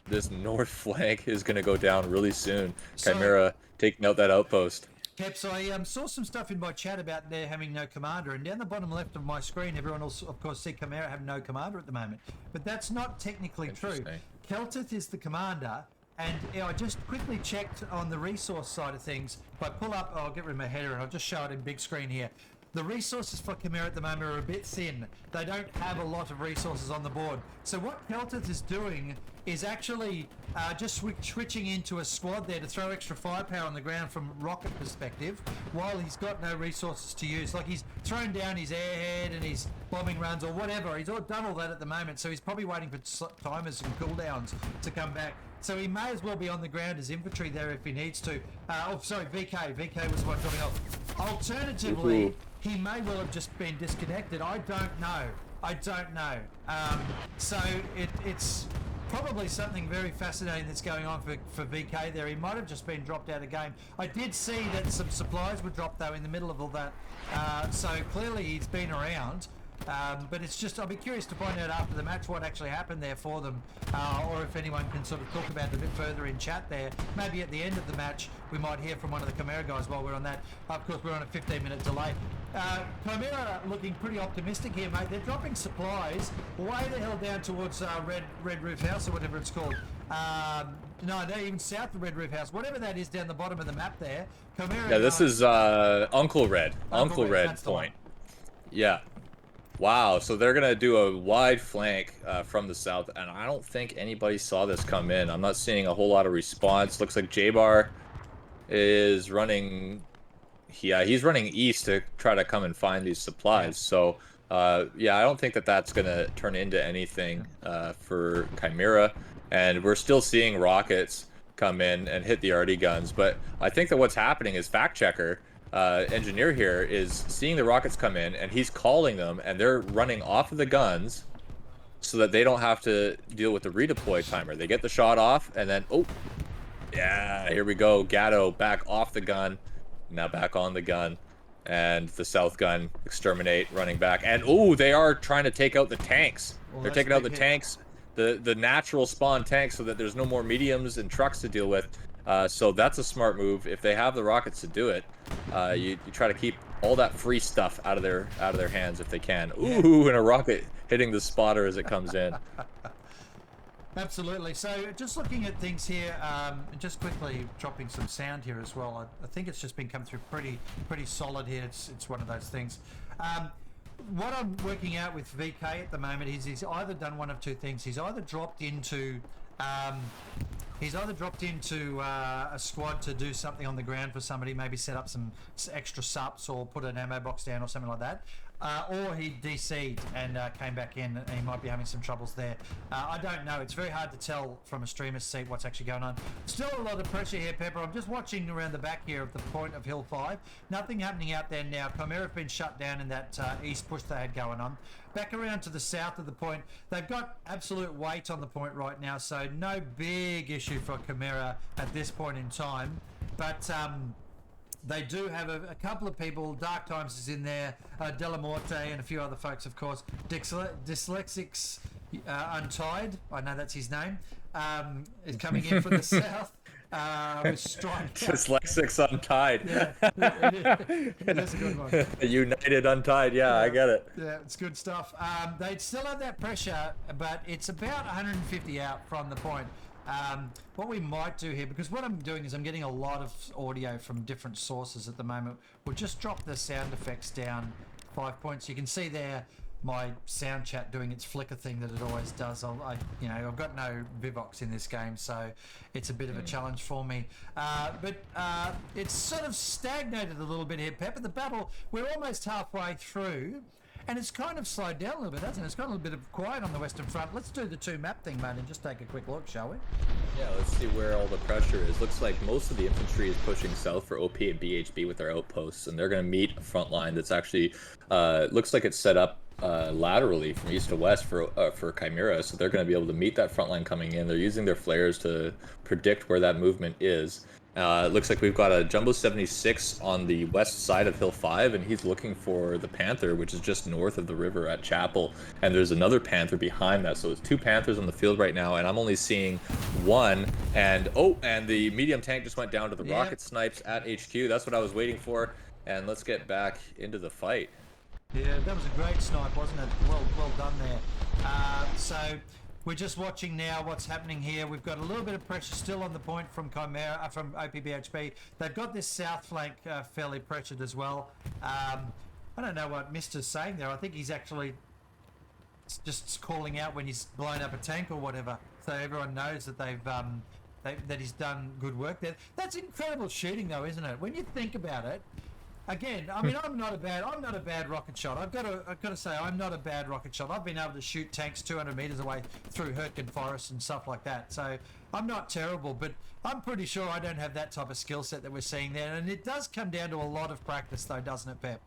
this north flank is going to go down really soon. Chimera taking out that outpost. Peps, I saw some stuff in my chat about there having no commander, and down the bottom left of my screen, everyone will of course see Chimera have no commander at the moment, but that's not technically true. Keltith is the commander, and I just quickly checked on the resource side of things. If I pull up, I'll get rid of my header and I'll just show it in big screen here. The resources for Chimera at the moment are a bit thin. They don't have a lot of resources on the board. So what Keltith is doing is actually just switching into a squad there to throw extra firepower on the ground from rocket perspective, while he's got no resources to use. Like he's thrown down his airhead and his bombing runs or whatever. He's all done all that at the moment, so he's probably waiting for timers and cooldowns to come back. So he may as well be on the ground as infantry there if he needs to. VK. VK was the one coming off. Alternatively, he may well have just been disconnected. I don't know. So it's probably something very fascinating that's going on for VK there. He might have just been dropped out of game. I did see that some supplies were dropped though in the middle of all that. So clearly he's been around. But it's just, I'll be curious to find out after the match what actually happened there for them, or if anyone can sort of talk about it a bit further in chat there. Maybe at the end of the match we might hear from one of the Chimera guys while we're on that. Of course, we're on a 15-minute delay. Chimera looking pretty optimistic here, mate. They're dropping supplies way the hell down towards Red Roof House or whatever it's called. No, they're even south of Red Roof House, whatever that is down the bottom of the map there. Chimera. Yeah, this is Uncle Red. Uncle Red point. Yeah. Wow, so they're gonna do a wide flank from the south, and I don't think anybody saw this come in. I'm not seeing a whole lot of response. Looks like J-Bar is running, yeah, he's running east to try to come and find these Yeah. supplies. So, yeah, I don't think that that's gonna turn into anything for Chimera, and we're still seeing rockets come in and hit the RD guns. But I think that what's happening is Fact Checker, engineer here, is seeing the rockets come in, and he's calling them, and they're running off of the guns so that they don't have to deal with the redeploy timer. They get the shot off, and then, oh, yeah, here we go. Gatto back off the gun, now back on the gun, and the south gun exterminate, running back, and oh, they are trying to take out the tanks. Well, They're that's a taking out big the hit. tanks, the natural spawn tanks, so that there's no more mediums and trucks to deal with. So that's a smart move. If they have the rockets to do it, you try to keep all that free stuff out of their hands if they can. Yeah. Ooh, and a rocket hitting the spotter as it comes in. Absolutely. So just looking at things here, just quickly dropping some sound here as well. I think it's just been come through pretty solid here. It's one of those things. What I'm working out with VK at the moment is he's either done one of two things. He's either dropped into a squad to do something on the ground for somebody, maybe set up some extra sups or put an ammo box down or something like that. Or he DC'd and came back in, and he might be having some troubles there. I don't know. It's very hard to tell from a streamer's seat what's actually going on. Still a lot of pressure here, Pepper. I'm just watching around the back here of the point of Hill 5. Nothing happening out there now. Chimera have been shut down in that east push they had going on. Back around to the south of the point, they've got absolute weight on the point right now, so no big issue for Chimera at this point in time. But they do have a couple of people. Dark Times is in there, Delamorte and a few other folks, of course. Dyslexics Untied, I know that's his name, is coming in from the south. With Strike. Dyslexics Untied. Yeah, it is a good one. United Untied. Yeah, I get it. Yeah, it's good stuff. They still have that pressure, but it's about 150 out from the point. What we might do here, because what I'm doing is I'm getting a lot of audio from different sources at the moment. We'll just drop the sound effects down 5 points. You can see there my sound chat doing its flicker thing that it always does. I've got no Vivox in this game, so it's a bit of a challenge for me. But it's sort of stagnated a little bit here, Pepper. The battle, we're almost halfway through. And it's kind of slowed down a little bit, hasn't it? It's got a little bit of quiet on the Western Front. Let's do the two map thing, mate, and just take a quick look, shall we? Yeah, let's see where all the pressure is. Looks like most of the infantry is pushing south for OP and BHB with their outposts, and they're going to meet a front line that's actually looks like it's set up laterally from east to west for Chimera, so they're going to be able to meet that front line coming in. They're using their flares to predict where that movement is. It looks like we've got a Jumbo 76 on the west side of Hill 5, and he's looking for the Panther, which is just north of the river at Chapel. And there's another Panther behind that, so it's two Panthers on the field right now, and I'm only seeing one. And the medium tank just went down to the rocket snipes at HQ. That's what I was waiting for. And let's get back into the fight. Yeah, that was a great snipe, wasn't it? Well done there. So we're just watching now what's happening here. We've got a little bit of pressure still on the point from Chimera, from OPBHB. They've got this south flank fairly pressured as well. I don't know what Mister's saying there. I think he's actually just calling out when he's blown up a tank or whatever, so everyone knows that that he's done good work there. That's incredible shooting, though, isn't it? When you think about it. Again, I mean, I'm not a bad rocket shot. I've got to say, I'm not a bad rocket shot. I've been able to shoot tanks 200 meters away through Hurtgen Forest and stuff like that. So I'm not terrible, but I'm pretty sure I don't have that type of skill set that we're seeing there. And it does come down to a lot of practice, though, doesn't it, Pep?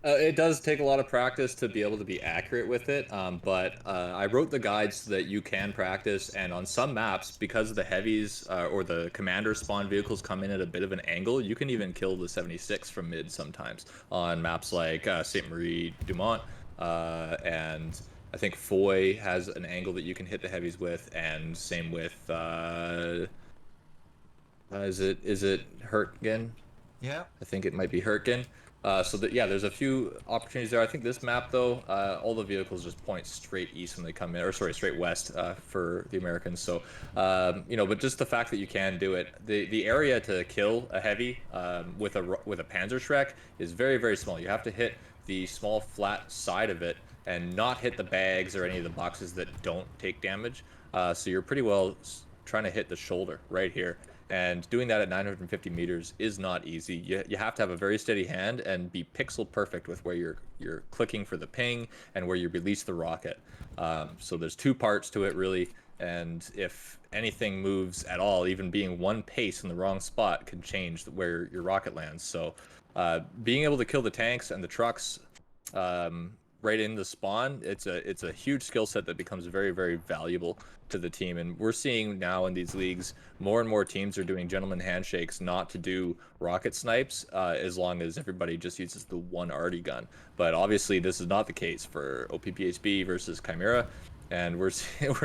It does take a lot of practice to be able to be accurate with it, but I wrote the guides so that you can practice, and on some maps, because of the heavies or the commander spawn vehicles come in at a bit of an angle, you can even kill the 76 from mid sometimes on maps like St. Marie Dumont, and I think Foy has an angle that you can hit the heavies with, and same with is it Hurtgen? Yeah. I think it might be Hurtgen. Yeah, there's a few opportunities there. I think this map, though, all the vehicles just point straight east when they come in, or sorry, straight west for the Americans. So, but just the fact that you can do it, the area to kill a heavy with a Panzerschreck is very, very small. You have to hit the small flat side of it and not hit the bags or any of the boxes that don't take damage. So you're pretty well trying to hit the shoulder right here. And doing that at 950 meters is not easy. You have to have a very steady hand and be pixel perfect with where you're clicking for the ping and where you release the rocket. So there's two parts to it really, and if anything moves at all, even being one pace in the wrong spot can change where your rocket lands. So being able to kill the tanks and the trucks right in the spawn, it's a huge skill set that becomes very, very valuable to the team. And we're seeing now in these leagues, more and more teams are doing gentleman handshakes not to do rocket snipes as long as everybody just uses the one arty gun. But obviously this is not the case for OPBHB versus Chimera. And we're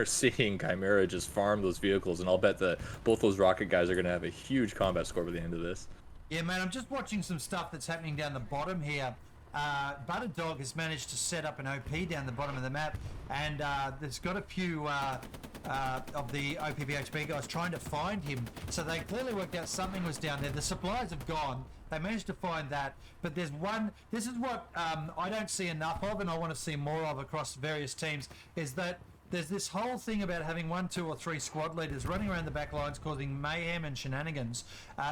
seeing Chimera just farm those vehicles, and I'll bet that both those rocket guys are going to have a huge combat score by the end of this. Yeah, man, I'm just watching some stuff that's happening down the bottom here. Butterdog has managed to set up an OP down the bottom of the map, and there's got a few of the OPBHB guys trying to find him. So they clearly worked out something was down there. The supplies have gone. They managed to find that, but there's one. This is what I don't see enough of, and I want to see more of across various teams, is that there's this whole thing about having 1, 2, or 3 squad leaders running around the back lines causing mayhem and shenanigans.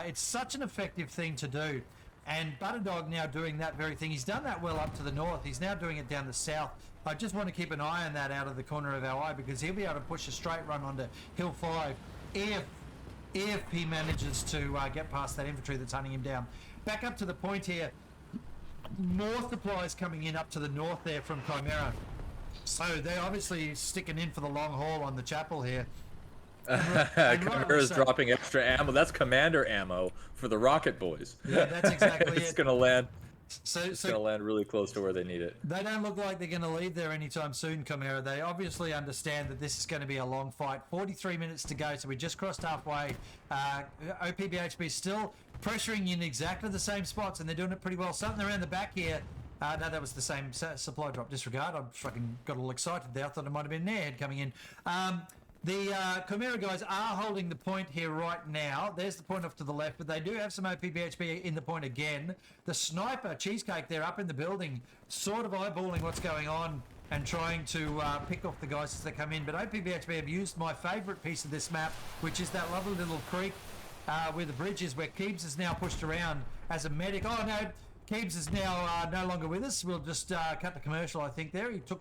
It's such an effective thing to do. And Butterdog now doing that very thing. He's done that well up to the north. He's now doing it down the south. I just want to keep an eye on that out of the corner of our eye, because he'll be able to push a straight run onto Hill 5 if he manages to get past that infantry that's hunting him down. Back up to the point here. More supplies coming in up to the north there from Chimera. So they're obviously sticking in for the long haul on the chapel here. Chimera's dropping extra ammo. That's commander ammo for the rocket boys. Yeah, that's exactly it's gonna land. It's gonna land really close to where they need it. They don't look like they're going to leave there anytime soon, Chimera. They obviously understand that this is going to be a long fight. 43 minutes to go, so we just crossed halfway. OPBHB still pressuring in exactly the same spots, and they're doing it pretty well. Something around the back here. No, that was the same supply drop. Disregard. I fucking got a little excited there. I thought it might have been an airhead coming in. The Chimera guys are holding the point here right now. There's the point off to the left, but they do have some OPBHB in the point again. The sniper, Cheesecake, they're up in the building, sort of eyeballing what's going on and trying to pick off the guys as they come in. But OPBHB have used my favourite piece of this map, which is that lovely little creek where the bridge is, where Keebs is now pushed around as a medic. Oh, no. Keebs is now no longer with us. We'll just cut the commercial, I think, there. He took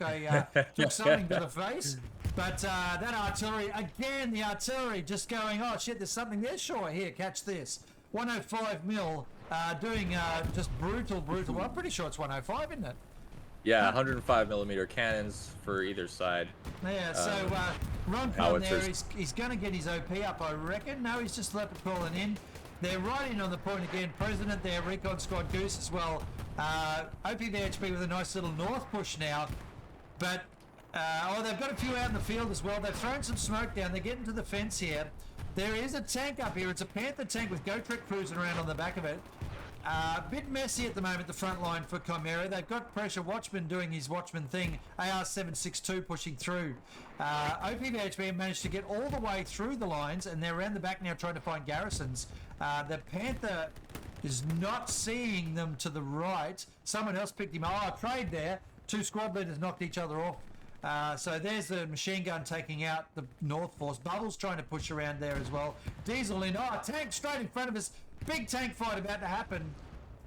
took something to the face. But that artillery, again, the artillery just going, oh, shit, there's something there. Sure, here, catch this. 105 mil, doing just brutal. Well, I'm pretty sure it's 105, isn't it? Yeah, 105 millimeter cannons for either side. Yeah, so Ron Conn there, he's going to get his OP up, I reckon. No, he's just left it crawling in. They're right in on the point again. President there, Recon Squad Goose as well. OPBHB with a nice little north push now. But, they've got a few out in the field as well. They've thrown some smoke down. They're getting to the fence here. There is a tank up here. It's a Panther tank with GoTrek cruising around on the back of it. A bit messy at the moment, the front line for Chimera. They've got Pressure Watchman doing his Watchman thing. AR-762 pushing through. OPBHB managed to get all the way through the lines, and they're around the back now trying to find garrisons. The Panther is not seeing them to the right. Someone else picked him up. Oh, a trade there. 2 squad leaders knocked each other off. So there's the machine gun taking out the North Force. Bubbles trying to push around there as well. Diesel in. Oh, tank straight in front of us. Big tank fight about to happen.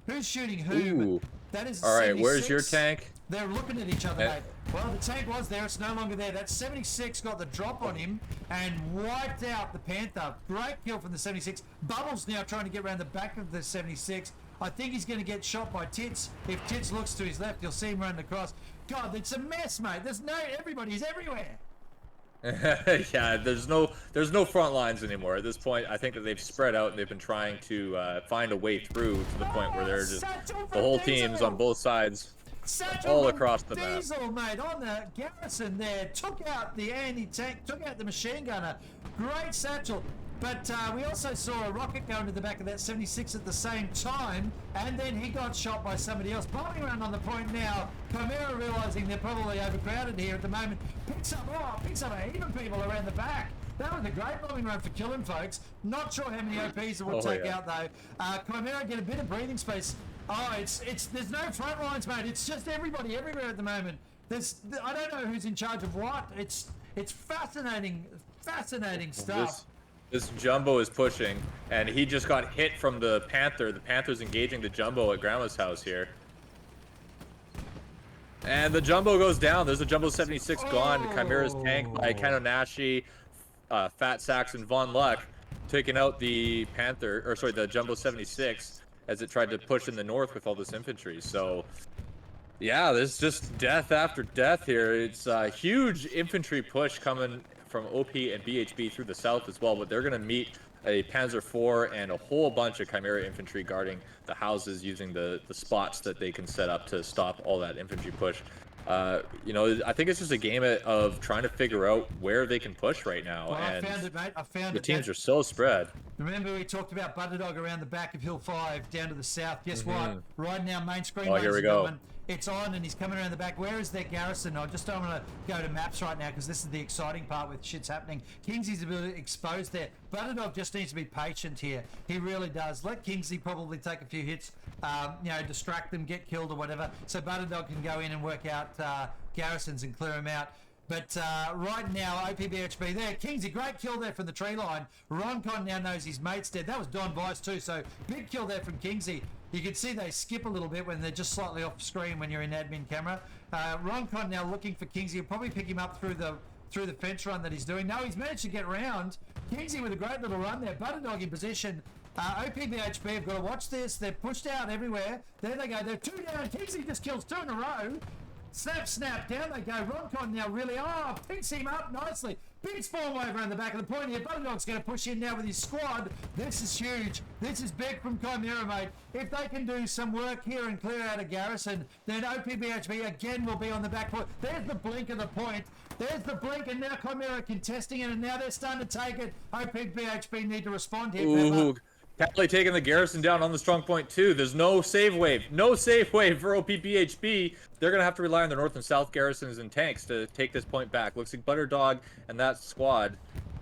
Who's shooting who? Ooh. That is all right, 76. where's your tank? They're looking at each other, mate. Well, the tank was there. It's no longer there. That 76 got the drop on him and wiped out the Panther. Great kill from the 76. Bubbles now trying to get around the back of the 76. I think he's going to get shot by Tits. If Tits looks to his left, you'll see him running across. God, it's a mess, mate. Everybody's everywhere. Yeah, there's no front lines anymore at this point. I think that they've spread out and they've been trying to find a way through to the point where they're just the whole team's on both sides, all across the map. Diesel, mate, on the garrison there, took out the anti-tank, took out the machine gunner. Great satchel. But we also saw a rocket go into the back of that 76 at the same time, and then he got shot by somebody else. Bombing around on the point now. Chimera realising they're probably overcrowded here at the moment. Picks up a heap of people around the back. That was a great bombing run for killing folks. Not sure how many OPs it would take out though. Chimera get a bit of breathing space. Oh, there's no front lines, mate. It's just everybody everywhere at the moment. I don't know who's in charge of what. It's fascinating stuff. This Jumbo is pushing, and he just got hit from the Panther. The Panther's engaging the Jumbo at Grandma's house here. And the Jumbo goes down. There's a Jumbo 76 gone. Chimera's tanked by Kanonashi, Fat Sacks, and Von Luck, taking out the Panther, or sorry, the Jumbo 76 as it tried to push in the north with all this infantry. So, yeah, there's just death after death here. It's a huge infantry push coming from OP and BHB through the south as well, but they're going to meet a Panzer IV and a whole bunch of Chimera infantry guarding the houses using the spots that they can set up to stop all that infantry push. You know, I think it's just a game of trying to figure out where they can push right now. Well, and I found it, mate. I found the it. teams are so spread. Remember we talked about Butterdog around the back of Hill 5 down to the south. Guess what? Right now, main screen. Oh, here we go. It's on and he's coming around the back. Where is their garrison? I just don't want to go to maps right now because this is the exciting part with shit's happening. Kingsley's ability to expose there. Butterdog just needs to be patient here. He really does. Let Kingsley probably take a few hits, you know, distract them, get killed or whatever. So Butterdog can go in and work out garrisons and clear them out. But right now, OPBHB there. Kingsley, great kill there from the tree line. Roncon now knows his mate's dead. That was Don Vice too, so big kill there from Kingsley. You can see they skip a little bit when they're just slightly off screen when you're in admin camera. Roncon now looking for Kingsley. He'll probably pick him up through the fence run that he's doing. No, he's managed to get round. Kingsley with a great little run there. Butterdog in position. OPBHB have got to watch this. They're pushed out everywhere. There they go. They're 2 down. Kingsley just kills 2 in a row. Snap, snap, down they go. Roncon now really, picks him up nicely. Big spawn wave around the back of the point here. Butterdog's going to push in now with his squad. This is huge. This is big from Chimera, mate. If they can do some work here and clear out a garrison, then OPBHB again will be on the back foot. There's the blink of the point. There's the blink, and now Chimera contesting it, and now they're starting to take it. OPBHB need to respond here. Ooh, Catley taking the garrison down on the strong point too. There's no save wave. No save wave for OPBHB. They're going to have to rely on the north and south garrisons and tanks to take this point back. Looks like Butterdog and that squad,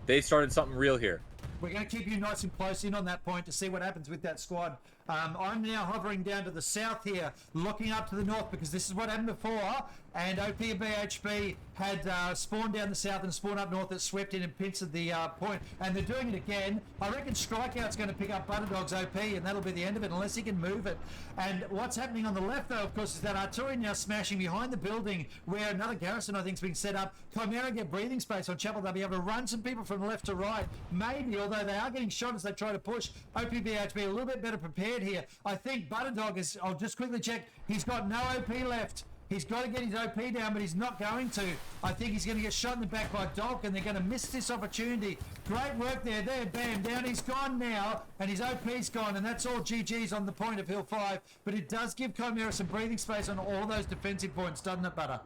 they started something real here. We're going to keep you nice and close in on that point to see what happens with that squad. I'm now hovering down to the south here, looking up to the north because this is what happened before. And OPBHB had spawned down the south and spawned up north that swept in and pincered the point. And they're doing it again. I reckon Strikeout's going to pick up Butterdog's OP and that'll be the end of it unless he can move it. And what's happening on the left though, of course, is that artillery now smashing behind the building where another garrison I think is being set up. Chimera get breathing space on Chapel. They'll be able to run some people from left to right. Maybe, although they are getting shot as they try to push. OPBHB a little bit better prepared here. I think Butterdog is, I'll just quickly check, he's got no OP left. He's got to get his OP down, but he's not going to. I think he's going to get shot in the back by Dolk, and they're going to miss this opportunity. Great work there, bam, down. He's gone now, and his OP's gone, and that's all GG's on the point of Hill 5. But it does give Chimera some breathing space on all those defensive points, doesn't it, Butter?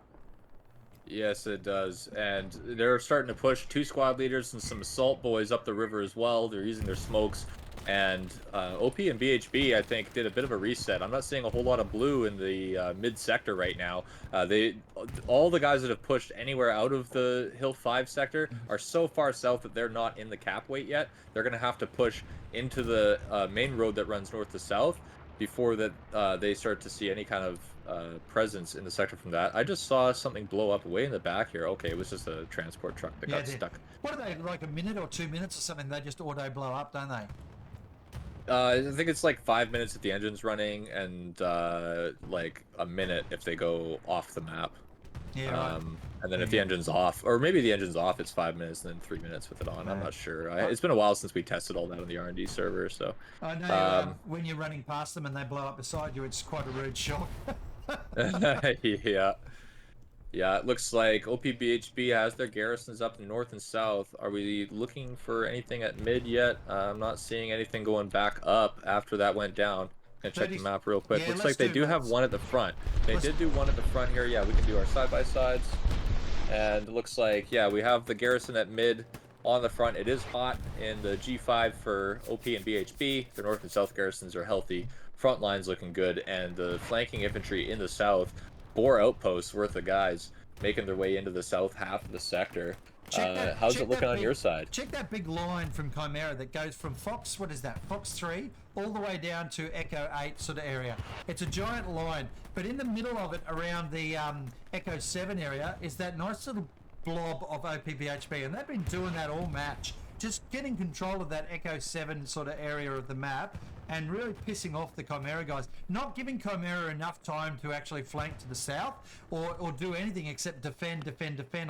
Yes, it does. And they're starting to push 2 squad leaders and some assault boys up the river as well. They're using their smokes. And OP and BHB, I think, did a bit of a reset. I'm not seeing a whole lot of blue in the mid-sector right now. All the guys that have pushed anywhere out of the Hill 5 sector are so far south that they're not in the cap weight yet. They're going to have to push into the main road that runs north to south before that they start to see any kind of presence in the sector from that. I just saw something blow up way in the back here. Okay, it was just a transport truck that got stuck. What are they, like a minute or 2 minutes or something? They just auto blow up, don't they? I think it's like 5 minutes if the engine's running, and like a minute if they go off the map. Yeah. Right. And then if the engine's off, or maybe the engine's off, it's 5 minutes and then 3 minutes with it on. Right. I'm not sure. It's been a while since we tested all that on the R&D server, so. I know when you're running past them and they blow up beside you, it's quite a rude shock. Yeah. Yeah, it looks like OPBHB has their garrisons up in north and south. Are we looking for anything at mid yet? I'm not seeing anything going back up after that went down. Gonna check the map real quick. Looks like they do have one at the front. They did do one at the front here. Yeah, we can do our side-by-sides. And it looks like, yeah, we have the garrison at mid on the front. It is hot in the G5 for OP and BHB. The north and south garrisons are healthy. Front line's looking good. And the flanking infantry in the south, 4 outposts worth of guys making their way into the south half of the sector. How's it looking on your side? Check that big line from Chimera that goes from Fox, what is that, Fox 3, all the way down to Echo 8 sort of area. It's a giant line, but in the middle of it, around the Echo 7 area, is that nice little blob of OPBHB, and they've been doing that all match, just getting control of that Echo 7 sort of area of the map and really pissing off the Chimera guys, not giving Chimera enough time to actually flank to the south or do anything except defend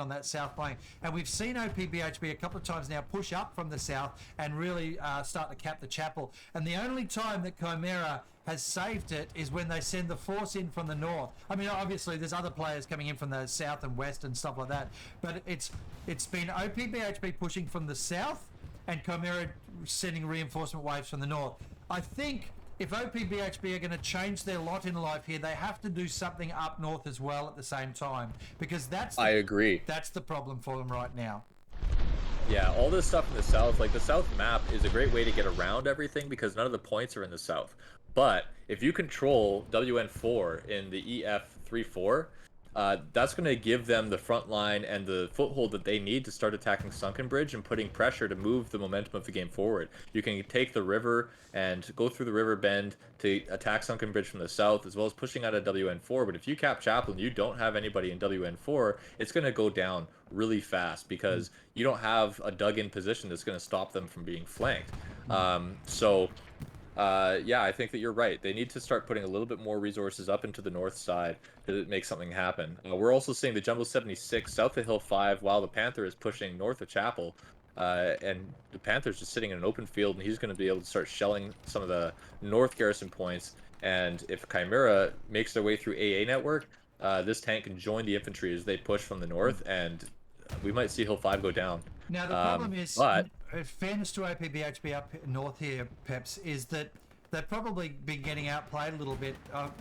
on that south flank. And we've seen OPBHB a couple of times now push up from the south and really start to cap the chapel. And the only time that Chimera has saved it is when they send the force in from the north. I mean, obviously there's other players coming in from the south and west and stuff like that, but it's been OPBHB pushing from the south and Chimera sending reinforcement waves from the north. I think if OPBHB are going to change their lot in life here, they have to do something up north as well at the same time, because I agree. That's the problem for them right now. Yeah, all this stuff in the south, like the south map is a great way to get around everything because none of the points are in the south. But if you control WN4 in the EF34, that's going to give them the front line and the foothold that they need to start attacking Sunken Bridge and putting pressure to move the momentum of the game forward. You can take the river and go through the river bend to attack Sunken Bridge from the south, as well as pushing out of WN4. But if you cap Chapel and you don't have anybody in WN4, it's going to go down really fast because you don't have a dug-in position that's going to stop them from being flanked. Yeah, I think that you're right. They need to start putting a little bit more resources up into the north side to make something happen. We're also seeing the Jumbo 76 south of Hill 5 while the Panther is pushing north of Chapel. And the Panther's just sitting in an open field, and he's going to be able to start shelling some of the north garrison points. And if Chimera makes their way through AA network, this tank can join the infantry as they push from the north, and we might see Hill 5 go down. Now, the problem is, fairness to OPBHB up north here, Peps, is that they've probably been getting outplayed a little bit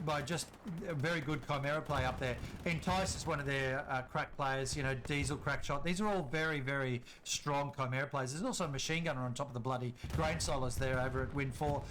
by just a very good Chimera play up there. Entice is one of their crack players, you know, Diesel, Crackshot. These are all very, very strong Chimera players. There's also a machine gunner on top of the bloody grain silos there over at Win 4.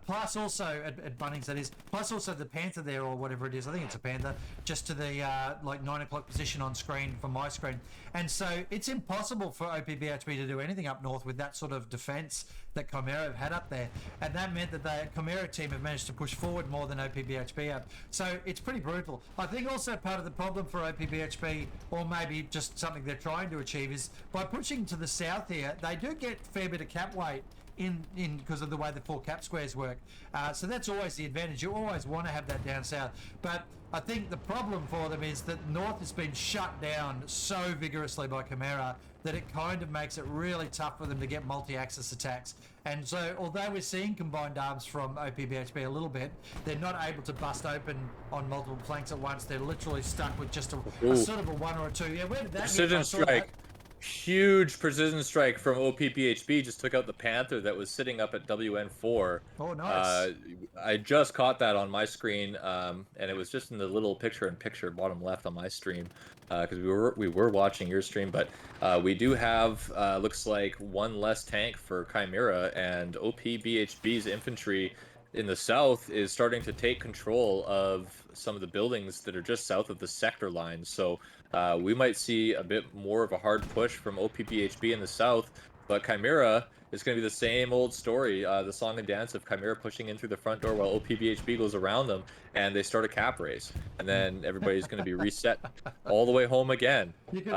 Plus also, at Bunnings that is, plus also the Panther there, or whatever it is. I think it's a Panther, just to the like 9 o'clock position on screen from my screen. And so it's impossible for OPBHB to do anything up north with that sort of defence that Chimera have had up there. And that meant that the Chimera team have managed to push forward more than OPBHB have. So it's pretty brutal. I think also part of the problem for OPBHB, or maybe just something they're trying to achieve, is by pushing to the south here, they do get a fair bit of cap weight in because of the way the 4 cap squares work. So that's always the advantage. You always want to have that down south. But I think the problem for them is that north has been shut down so vigorously by Chimera that it kind of makes it really tough for them to get multi-axis attacks. And so, although we're seeing combined arms from OPBHB a little bit, they're not able to bust open on multiple flanks at once. They're literally stuck with just a sort of a 1 or a 2. Yeah, where did that Precision strike. Huge precision strike from OPBHB just took out the Panther that was sitting up at WN4. Oh, nice. I just caught that on my screen, and it was just in the little picture-in-picture bottom left on my stream, because we were watching your stream. But we do have looks like one less tank for Chimera, and OPBHB's infantry in the south is starting to take control of some of the buildings that are just south of the sector lines. So we might see a bit more of a hard push from OPBHB in the south, but Chimera is going to be the same old story, the song and dance of Chimera pushing in through the front door while OPBHB goes around them, and they start a cap race, and then everybody's going to be reset all the way home again. You can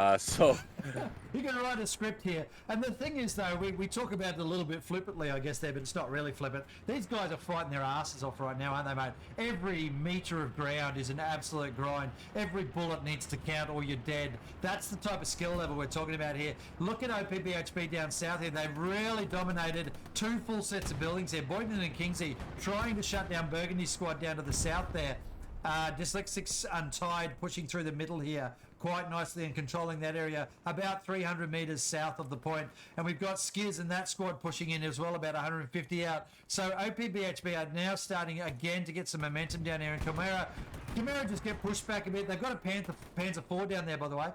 write a script here. And the thing is, though, we talk about it a little bit flippantly, I guess, there, but it's not really flippant. These guys are fighting their asses off right now, aren't they, mate? Every metre of ground is an absolute grind. Every bullet needs to count or you're dead. That's the type of skill level we're talking about here. Look at OPBHB down south here. They've really dominated 2 full sets of buildings here. Boynton and Kingsley trying to shut down Burgundy's squad down to the south there. Dyslexics Untied pushing through the middle here quite nicely and controlling that area about 300 metres south of the point. And we've got Skiz and that squad pushing in as well, about 150 out. So OPBHB are now starting again to get some momentum down here. And Chimera just get pushed back a bit. They've got a Panzer 4 down there, by the way,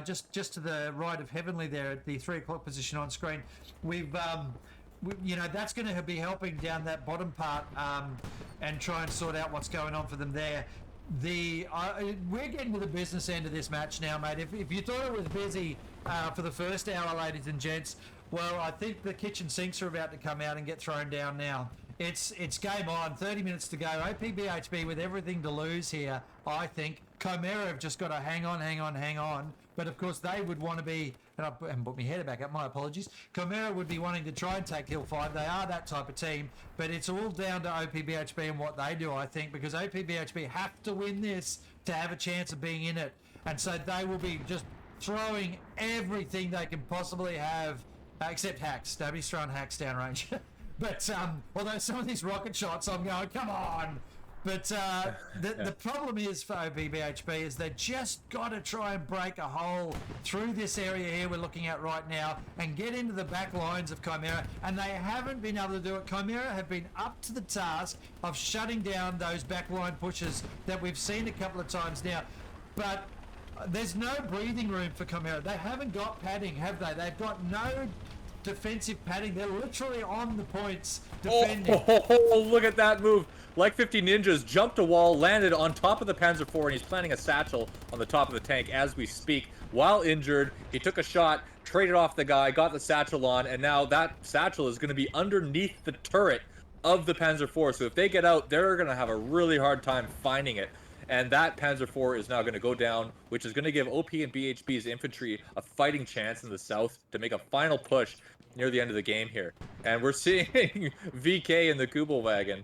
just to the right of Heavenly there at the 3 o'clock position on screen. You know, that's going to be helping down that bottom part and try and sort out what's going on for them there. We're getting to the business end of this match now, mate. If you thought it was busy for the first hour, ladies and gents, well, I think the kitchen sinks are about to come out and get thrown down now. It's game on. 30 minutes to go. OPBHB with everything to lose here. I think Chimera have just got to hang on. But of course they would want to be, and I haven't put my head back up. My apologies. Chimera would be wanting to try and take Hill 5. They are that type of team, but it's all down to OPBHB and what they do. I think because OPBHB have to win this to have a chance of being in it, and so they will be just throwing everything they can possibly have, except hacks. Nobody's throwing hacks downrange. But although some of these rocket shots, I'm going, come on. But the problem is for OPBHB is they just got to try and break a hole through this area here we're looking at right now and get into the back lines of Chimera, and they haven't been able to do it. Chimera have been up to the task of shutting down those backline pushes that we've seen a couple of times now. But there's no breathing room for Chimera. They haven't got padding, have they? They've got no defensive padding. They're literally on the points defending. Oh, look at that move. Like 50 Ninjas jumped a wall, landed on top of the Panzer IV, and he's planting a satchel on the top of the tank as we speak. While injured, he took a shot, traded off the guy, got the satchel on, and now that satchel is going to be underneath the turret of the Panzer IV. So if they get out, they're going to have a really hard time finding it. And that Panzer IV is now going to go down, which is going to give OP and BHB's infantry a fighting chance in the south to make a final push near the end of the game here. And we're seeing VK in the Kubelwagen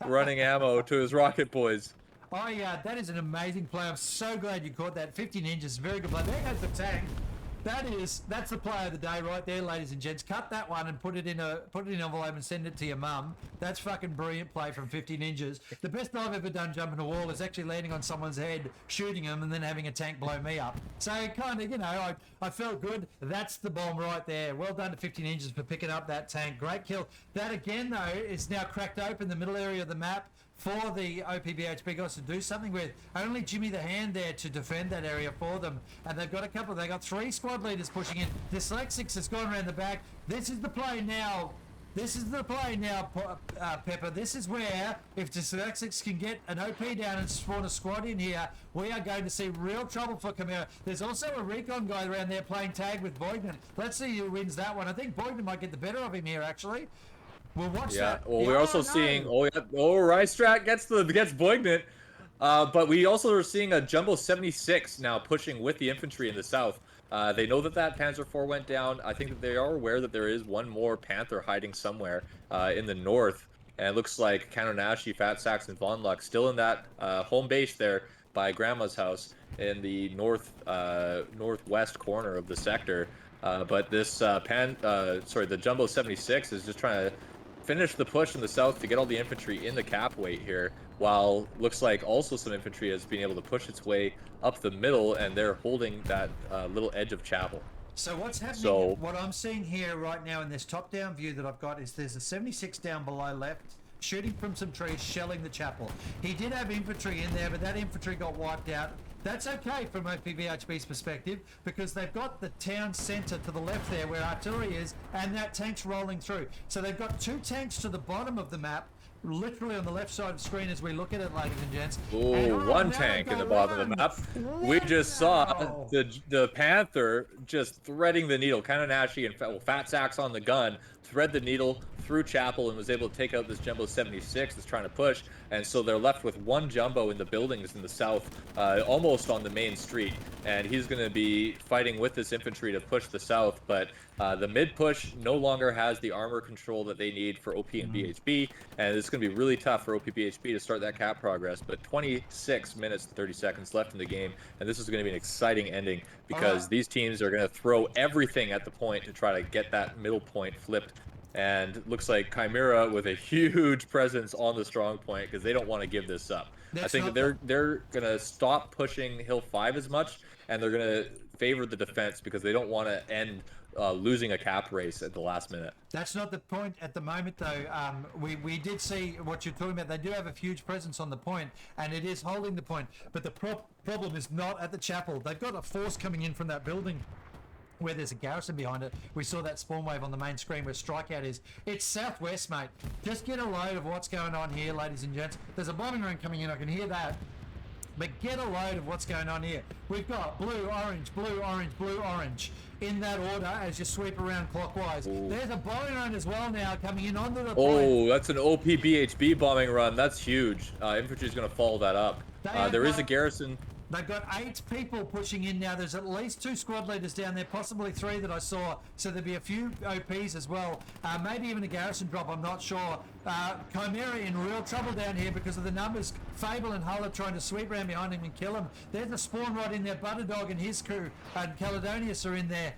running ammo to his rocket boys. Oh yeah, that is an amazing play. I'm so glad you caught that. 50 Ninjas, very good play. There goes the tank. That's the play of the day right there, ladies and gents. Cut that one and put it in an envelope and send it to your mum. That's fucking brilliant play from 50 Ninjas. The best I've ever done jumping a wall is actually landing on someone's head, shooting them, and then having a tank blow me up. So kind of, I felt good. That's the bomb right there. Well done to 50 Ninjas for picking up that tank. Great kill. That again though is now cracked open the middle area of the map for the OPBHB guys to do something with. Only Jimmy the Hand there to defend that area for them. And they've got 3 squad leaders pushing in. Dyslexics has gone around the back. This is the play now. Pepper. This is where, if Dyslexics can get an OP down and spawn a squad in here, we are going to see real trouble for Chimera. There's also a recon guy around there playing tag with Boygman. Let's see who wins that one. I think Boygman might get the better of him here, actually. We'll watch that. Well, we're also seeing. Rystrat gets Boygnant, but we also are seeing a Jumbo 76 now pushing with the infantry in the south. They know that Panzer IV went down. I think that they are aware that there is one more Panther hiding somewhere in the north, and it looks like Kanonashi, Fat Sacks, and Von Luck still in that home base there by Grandma's house in the northwest corner of the sector. But this the Jumbo 76 is just trying to finish the push in the south to get all the infantry in the cap weight here, while looks like also some infantry has been able to push its way up the middle, and they're holding that little edge of Chapel. So what's happening, what I'm seeing here right now in this top-down view that I've got is there's a 76 down below left, shooting from some trees, shelling the chapel. He did have infantry in there, but that infantry got wiped out. That's okay from OPBHB's perspective, because they've got the town centre to the left there where artillery is, and that tank's rolling through. So they've got 2 tanks to the bottom of the map, literally on the left side of the screen as we look at it, ladies and gents. Ooh, one tank in the bottom of the map. We just saw the Panther just threading the needle. Kanonashi and Fat Sacks on the gun thread the needle through Chapel and was able to take out this Jumbo 76 that's trying to push. And so they're left with one Jumbo in the buildings in the south, almost on the main street. And he's going to be fighting with this infantry to push the south. But the mid push no longer has the armor control that they need for OP and BHB. And it's going to be really tough for OPBHB to start that cap progress. But 26 minutes and 30 seconds left in the game. And this is going to be an exciting ending, because these teams are going to throw everything at the point to try to get that middle point flipped. And looks like Chimera with a huge presence on the strong point, because they don't want to give this up. I think that they're going to stop pushing Hill 5 as much, and they're going to favor the defense because they don't want to end losing a cap race at the last minute. That's not the point at the moment, though. We did see what you're talking about. They do have a huge presence on the point, and it is holding the point. But the problem is not at the chapel. They've got a force coming in from that building where there's a garrison behind it. We saw that spawn wave on the main screen where Strikeout is. It's southwest, mate. Just get a load of what's going on here, ladies and gents. There's a bombing run coming in. I can hear that. But get a load of what's going on here. We've got blue, orange, blue, orange, blue, orange in that order as you sweep around clockwise. Ooh. There's a bombing run as well now coming in onto the point. Oh, that's an OPBHB bombing run. That's huge. Infantry's going to follow that up. There is a garrison. They've got 8 people pushing in now. There's at least 2 squad leaders down there, possibly 3 that I saw. So there'll be a few OPs as well. Maybe even a garrison drop, I'm not sure. Chimera in real trouble down here because of the numbers. Fable and Hull are trying to sweep around behind him and kill him. There's a spawn rod in there. Butterdog and his crew and Caledonius are in there.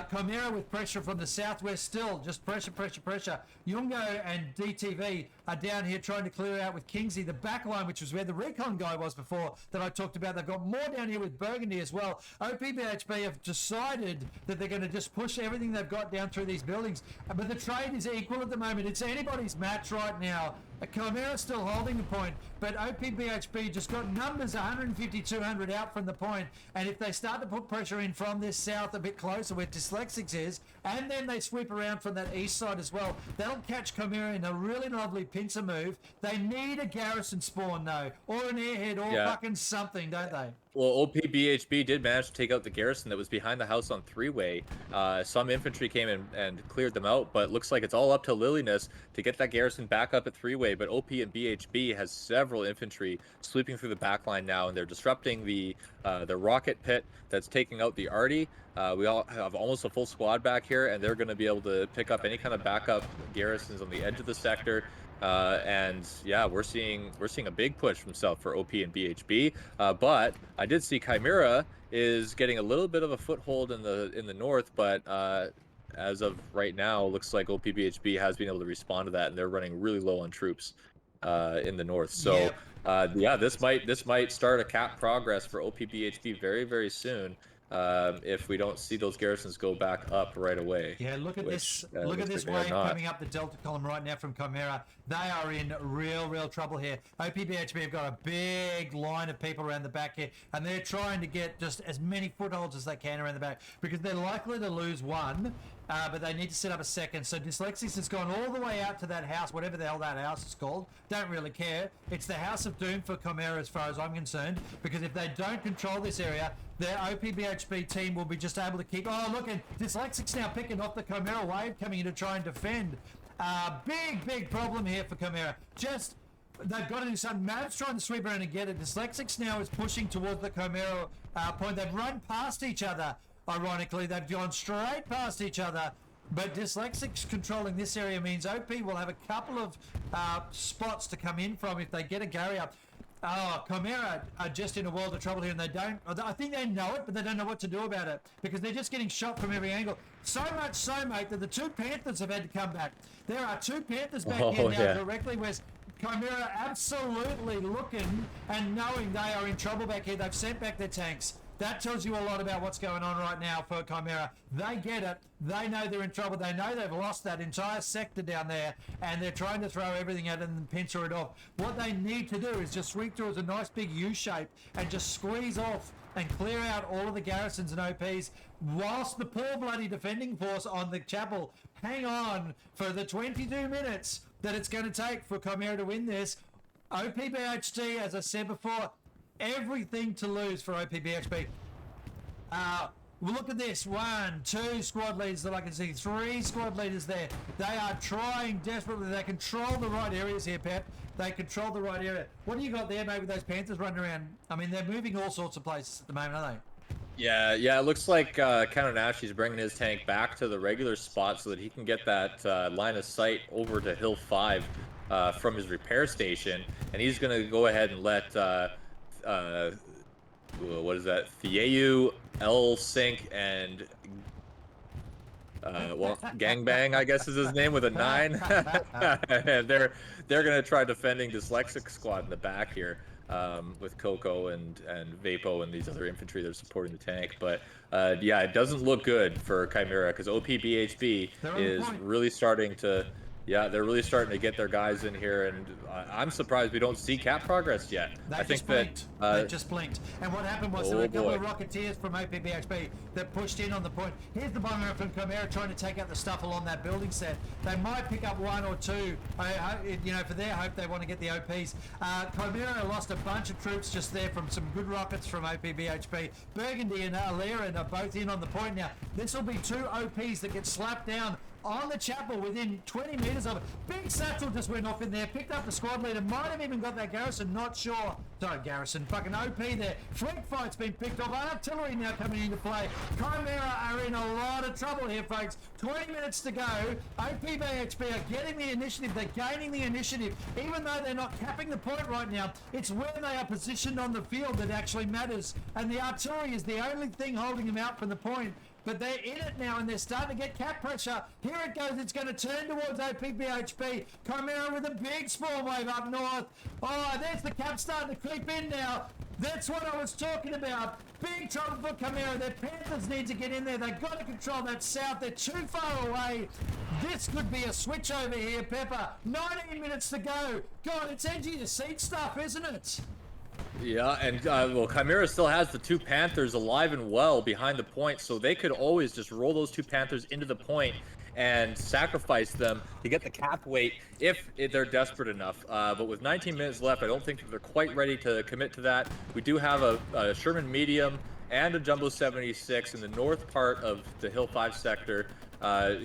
Chimera with pressure from the southwest still. Just pressure, pressure, pressure. Yungo and DTV are down here trying to clear out with Kingsley. The back line, which was where the recon guy was before that I talked about. They've got more down here with Burgundy as well. OPBHB have decided that they're going to just push everything they've got down through these buildings. But the trade is equal at the moment. It's anybody's match right now. Chimera still holding the point, but OPBHB just got numbers 150, 200 out from the point, and if they start to put pressure in from this south a bit closer where Dyslexics is, and then they sweep around from that east side as well, that'll catch Chimera in a really lovely pincer move. They need a garrison spawn though, or an airhead, or fucking something, don't they? Well, OPBHB did manage to take out the garrison that was behind the house on 3-way. Some infantry came in and cleared them out, but looks like it's all up to Lilyness to get that garrison back up at 3-way. But OP and BHB has several infantry sweeping through the back line now, and they're disrupting the rocket pit that's taking out the Arty. We all have almost a full squad back here, and they're going to be able to pick up any kind of backup garrisons on the edge of the sector. And yeah, we're seeing a big push from south for OP and BHB. But I did see Chimera is getting a little bit of a foothold in the north, but as of right now, looks like OPBHB has been able to respond to that, and they're running really low on troops in the north. So yeah, this might start a cap progress for OPBHB very, very soon. If we don't see those garrisons go back up right away. Yeah, look at this. Look at this wave coming up the Delta column right now from Chimera. They are in real trouble here. OPBHB have got a big line of people around the back here, and they're trying to get just as many footholds as they can around the back because they're likely to lose one. But they need to set up a second. So Dyslexics has gone all the way out to that house, whatever the hell that house is called. Don't really care. It's the House of Doom for Chimera as far as I'm concerned, because if they don't control this area, their OPBHB team will be just able to keep... Oh, look, and Dyslexics now picking off the Chimera wave coming in to try and defend. Big problem here for Chimera. Just... They've got to do something. Mav's trying to sweep around and get it. Dyslexics now is pushing towards the Chimera point. They've run past each other. Ironically, they've gone straight past each other, but Dyslexics controlling this area means OP will have a couple of spots to come in from if they get a Gary up. Oh, Chimera are just in a world of trouble here, and they don't... I think they know it, but they don't know what to do about it, because they're just getting shot from every angle. So much so, mate, that the 2 Panthers have had to come back. There are 2 Panthers back here now directly west. Chimera absolutely looking and knowing they are in trouble back here. They've sent back their tanks. That tells you a lot about what's going on right now for Chimera. They get it. They know they're in trouble. They know they've lost that entire sector down there, and they're trying to throw everything at it and pincer it off. What they need to do is just sweep through as a nice big U shape and just squeeze off and clear out all of the garrisons and OPs, whilst the poor bloody defending force on the chapel hang on for the 22 minutes that it's going to take for Chimera to win this. OPBHD, as I said before, everything to lose for OPBHB. Well, look at this. 1, 2 squad leaders that I can see. 3 squad leaders there. They are trying desperately. They control the right areas here, Pep. They control the right area. What do you got there, mate, with those Panthers running around? I mean, they're moving all sorts of places at the moment, aren't they? Yeah, it looks like Kanonashi's bringing his tank back to the regular spot so that he can get that line of sight over to Hill 5 from his repair station. And he's going to go ahead and let... what is that? Thieu, L Sync, and Gangbang, I guess is his name, with a 9. And they're gonna try defending Dyslexic squad in the back here, with Coco and Vapo and these other infantry that are supporting the tank. But yeah, it doesn't look good for Chimera because OPBHB is really starting to Yeah, they're really starting to get their guys in here, and I'm surprised we don't see cap progress yet. I think that They just blinked. And what happened was there were oh a couple boy. of Rocketeers from OPBHB that pushed in on the point. Here's the bomber from Chimera trying to take out the stuff along that building set. They might pick up one or two. For their hope, they want to get the OPs. Chimera lost a bunch of troops just there from some good rockets from OPBHB. Burgundy and Alera are both in on the point now. This will be two OPs that get slapped down on the chapel within 20 metres of it. Big Satchel just went off in there, picked up the squad leader, might have even got that Garrison, not sure. Sorry, Garrison, fucking OP there. Fleet fight's been picked off, artillery now coming into play. Chimera are in a lot of trouble here, folks. 20 minutes to go. OPBHB are getting the initiative, they're gaining the initiative, even though they're not capping the point right now. It's where they are positioned on the field that actually matters, and the artillery is the only thing holding them out from the point. But they're in it now, and they're starting to get cap pressure. Here it goes. It's going to turn towards OPBHB. Chimera with a big spawn wave up north. Oh, there's the cap starting to creep in now. That's what I was talking about. Big trouble for Chimera. Their Panthers need to get in there. They've got to control that south. They're too far away. This could be a switch over here, Pepper. 19 minutes to go. God, it's edgy to seat stuff, isn't it? Yeah, and well, Chimera still has the two Panthers alive and well behind the point, so they could always just roll those two Panthers into the point and sacrifice them to get the cap weight if they're desperate enough. But with 19 minutes left, I don't think that they're quite ready to commit to that. We do have a Sherman medium and a Jumbo 76 in the north part of the Hill 5 sector,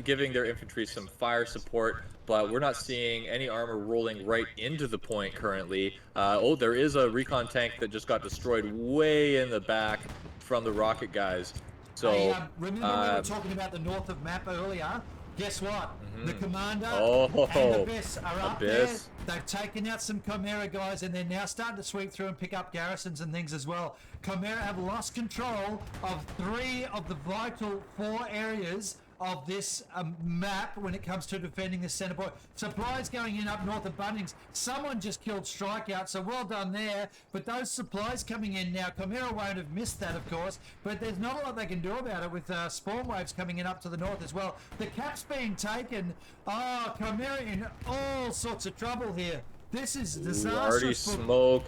giving their infantry some fire support, but we're not seeing any armor rolling right into the point currently. Oh, there is a recon tank that just got destroyed way in the back from the rocket guys. So hey, remember we were talking about the north of map earlier? Guess what? The commander and Abyss are up there. They've taken out some Chimera guys, and they're now starting to sweep through and pick up garrisons and things as well. Chimera have lost control of 3 of the vital 4 areas of this map when it comes to defending the centre point. Supplies going in up north of Bunnings. Someone just killed Strikeout, so well done there. But those supplies coming in now, Chimera won't have missed that, of course, but there's not a lot they can do about it with spawn waves coming in up to the north as well. The cap's being taken. Oh, Chimera in all sorts of trouble here. This is disastrous. Already smoke.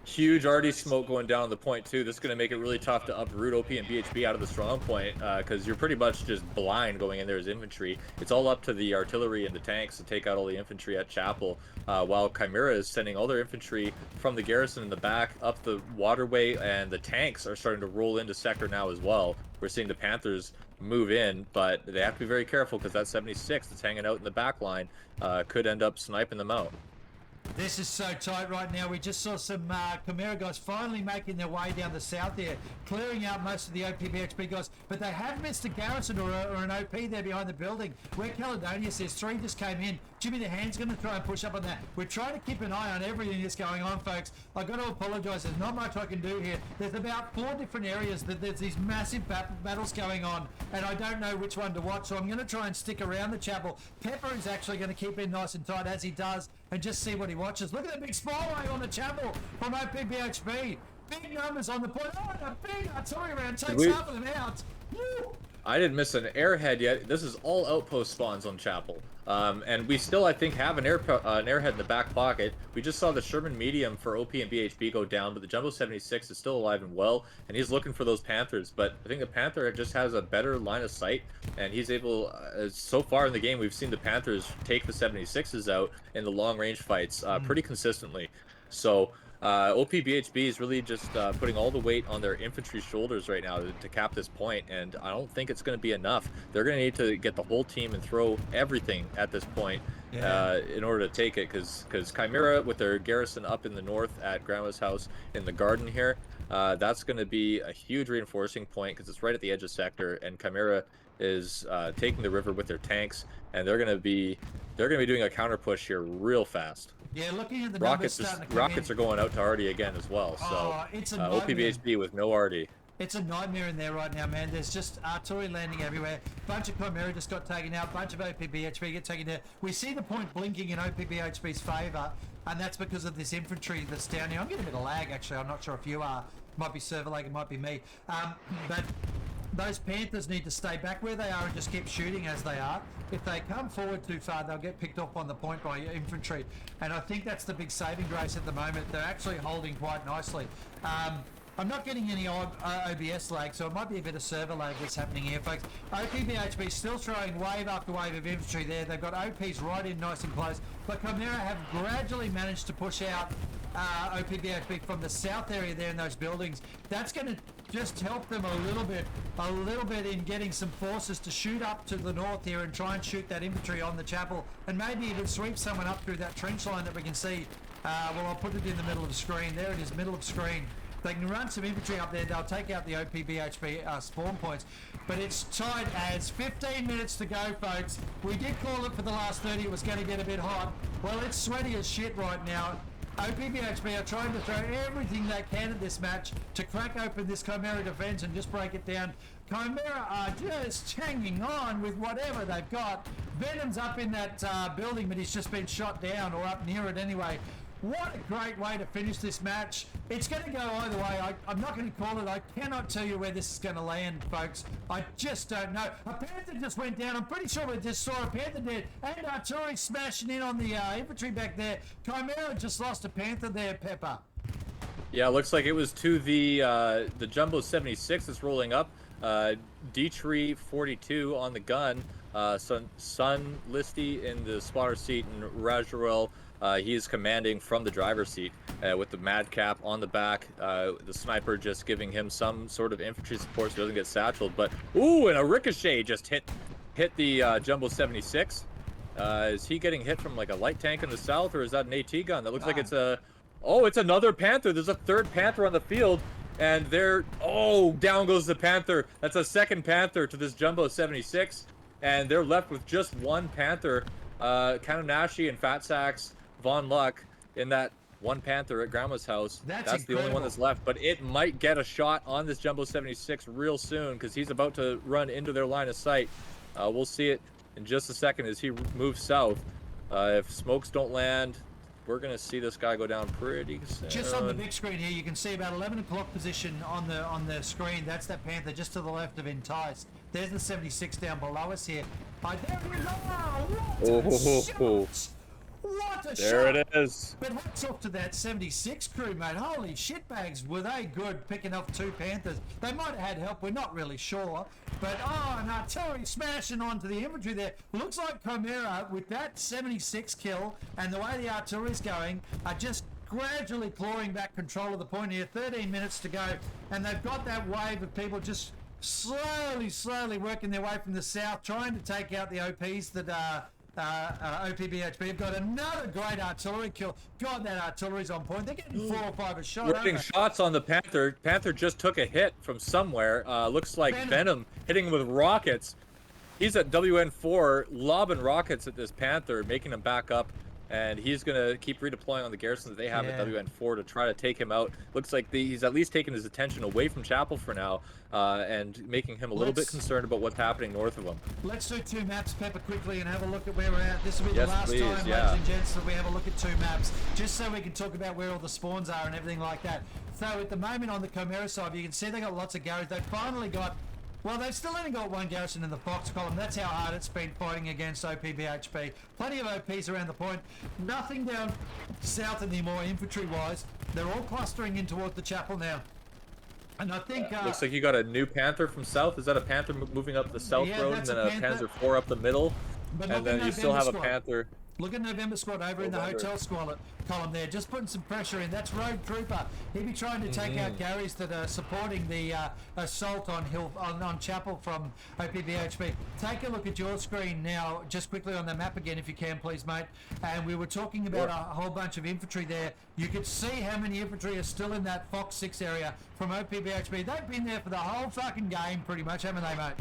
Huge already smoke going down the point too. This is going to make it really tough to uproot OP and BHB out of the strong point because you're pretty much just blind going in there as infantry. It's all up to the artillery and the tanks to take out all the infantry at Chapel, while Chimera is sending all their infantry from the garrison in the back up the waterway, and the tanks are starting to roll into sector now as well. We're seeing the Panthers move in, but they have to be very careful because that 76 that's hanging out in the back line could end up sniping them out. This is so tight right now. We just saw some Chimera guys finally making their way down the south there, clearing out most of the OPBHB guys, but they have missed a garrison or an OP there behind the building. Where Caledonia says 3 just came in. Jimmy the Hand's going to try and push up on that. We're trying to keep an eye on everything that's going on, folks. I've got to apologise. There's not much I can do here. There's about 4 different areas that there's these massive battles going on, and I don't know which one to watch, so I'm going to try and stick around the chapel. Pepper is actually going to keep in nice and tight as he does and just see what he watches. Look at the big spyway on the chapel from OPBHB. Big numbers on the point. Oh, and a big artillery round takes half of them out. Woo! I didn't miss an airhead yet. This is all outpost spawns on Chapel. And we still, I think, have an airhead in the back pocket. We just saw the Sherman medium for OP and BHB go down, but the Jumbo 76 is still alive and well, and he's looking for those Panthers. But I think the Panther just has a better line of sight, and he's able, so far in the game, we've seen the Panthers take the 76s out in the long-range fights pretty consistently. So OPBHB is really just putting all the weight on their infantry shoulders right now to cap this point, and I don't think it's going to be enough. They're going to need to get the whole team and throw everything at this point in order to take it, because Chimera, with their garrison up in the north at Grandma's house in the garden here, that's going to be a huge reinforcing point because it's right at the edge of sector, and Chimera is taking the river with their tanks, and they're going to be doing a counter push here real fast. Yeah, looking at the rockets are going out to Artie again as well. So it's a OPBHB with no Artie. It's a nightmare in there right now, man. There's just artillery landing everywhere. Bunch of Chimera just got taken out. Bunch of OPBHB get taken out. We see the point blinking in OPBHB's favour, and that's because of this infantry that's down here. I'm getting a bit of lag, actually. I'm not sure if you are. Might be server lag, it might be me. But those Panthers need to stay back where they are and just keep shooting as they are. If they come forward too far, they'll get picked off on the point by infantry. And I think that's the big saving grace at the moment. They're actually holding quite nicely. I'm not getting any OBS lag, so it might be a bit of server lag that's happening here, folks. OPBHB still throwing wave after wave of infantry there. They've got OPs right in nice and close. But Chimera have gradually managed to push out OPBHB from the south area there in those buildings. That's going to just help them a little bit in getting some forces to shoot up to the north here and try and shoot that infantry on the chapel, and maybe even sweep someone up through that trench line that we can see. Well, I'll put it in the middle of the screen. There it is, middle of screen. They can run some infantry up there. They'll take out the OPBHB spawn points. But it's tight as 15 minutes to go, folks. We did call it for the last 30. It was going to get a bit hot. Well, it's sweaty as shit right now. OPBHB are trying to throw everything they can at this match to crack open this Chimera defense and just break it down. Chimera are just hanging on with whatever they've got. Venom's up in that building, but he's just been shot down, or up near it anyway. What a great way to finish this match. It's going to go either way. I'm not going to call it. I cannot tell you where this is going to land, folks. I just don't know. A Panther just went down. I'm pretty sure we just saw a Panther dead. And artillery smashing in on the infantry back there. Chimera just lost a Panther there, Pepper. Yeah, looks like it was to the Jumbo 76 that's rolling up. D-Tree 42 on the gun. Sun Listy in the spotter seat, and Rajarel, he is commanding from the driver's seat with the Madcap on the back. The sniper just giving him some sort of infantry support so he doesn't get satcheled. But ooh, and a ricochet just hit the Jumbo 76. Is he getting hit from like a light tank in the south, or is that an AT gun? That looks like it's a... Oh, it's another Panther. There's a third Panther on the field. And there... Oh, down goes the Panther. That's a second Panther to this Jumbo 76. And they're left with just one Panther. Kananashi and Fat Sacks, Von Luck in that one Panther at Grandma's house. That's the only one that's left. But it might get a shot on this Jumbo 76 real soon, because he's about to run into their line of sight. We'll see it in just a second as he moves south. If smokes don't land, we're going to see this guy go down pretty soon. Just on the big screen here, you can see about 11 o'clock position on the screen. That's that Panther just to the left of Entice. There's the 76 down below us here. There we go. What a shot! There it is. But hats off to that 76 crew, mate. Holy shitbags, were they good picking off two Panthers. They might have had help, we're not really sure. But, an artillery smashing onto the infantry there. Looks like Chimera, with that 76 kill and the way the artillery's going, are just gradually clawing back control of the point here. 13 minutes to go, and they've got that wave of people just slowly working their way from the south, trying to take out the OPs that OPBHB have got another great artillery kill. God, that artillery's on point. They're getting 4 or 5 a shot. We're getting shots on the Panther. Panther just took a hit from somewhere. Looks like Venom hitting him with rockets. He's at WN4, lobbing rockets at this Panther, making him back up. And he's going to keep redeploying on the garrison that they have at WN4 to try to take him out. Looks like he's at least taken his attention away from Chapel for now, and making him a little bit concerned about what's happening north of him. Let's do 2 maps, Pepper, quickly, and have a look at where we're at. This will be the last time, ladies and gents, that we have a look at 2 maps, just so we can talk about where all the spawns are and everything like that. So at the moment on the Chimera side, you can see they got lots of garages. They've finally got... Well, they've still only got 1 garrison in the Fox column. That's how hard it's been fighting against OPBHB. Plenty of OPs around the point. Nothing down south anymore, infantry-wise. They're all clustering in towards the chapel now. And I think... looks like you got a new Panther from south. Is that a Panther moving up the south road, and then a Panzer IV up the middle? But and then you still have a Panther... Look at November Squad over in the hotel column there, just putting some pressure in. That's Road Trooper. He'll be trying to take out Garys that are supporting the assault on Chapel from OPBHB. Take a look at your screen now, just quickly on the map again, if you can, please, mate. And we were talking about a whole bunch of infantry there. You could see how many infantry are still in that Fox 6 area from OPBHB. They've been there for the whole fucking game, pretty much, haven't they, mate?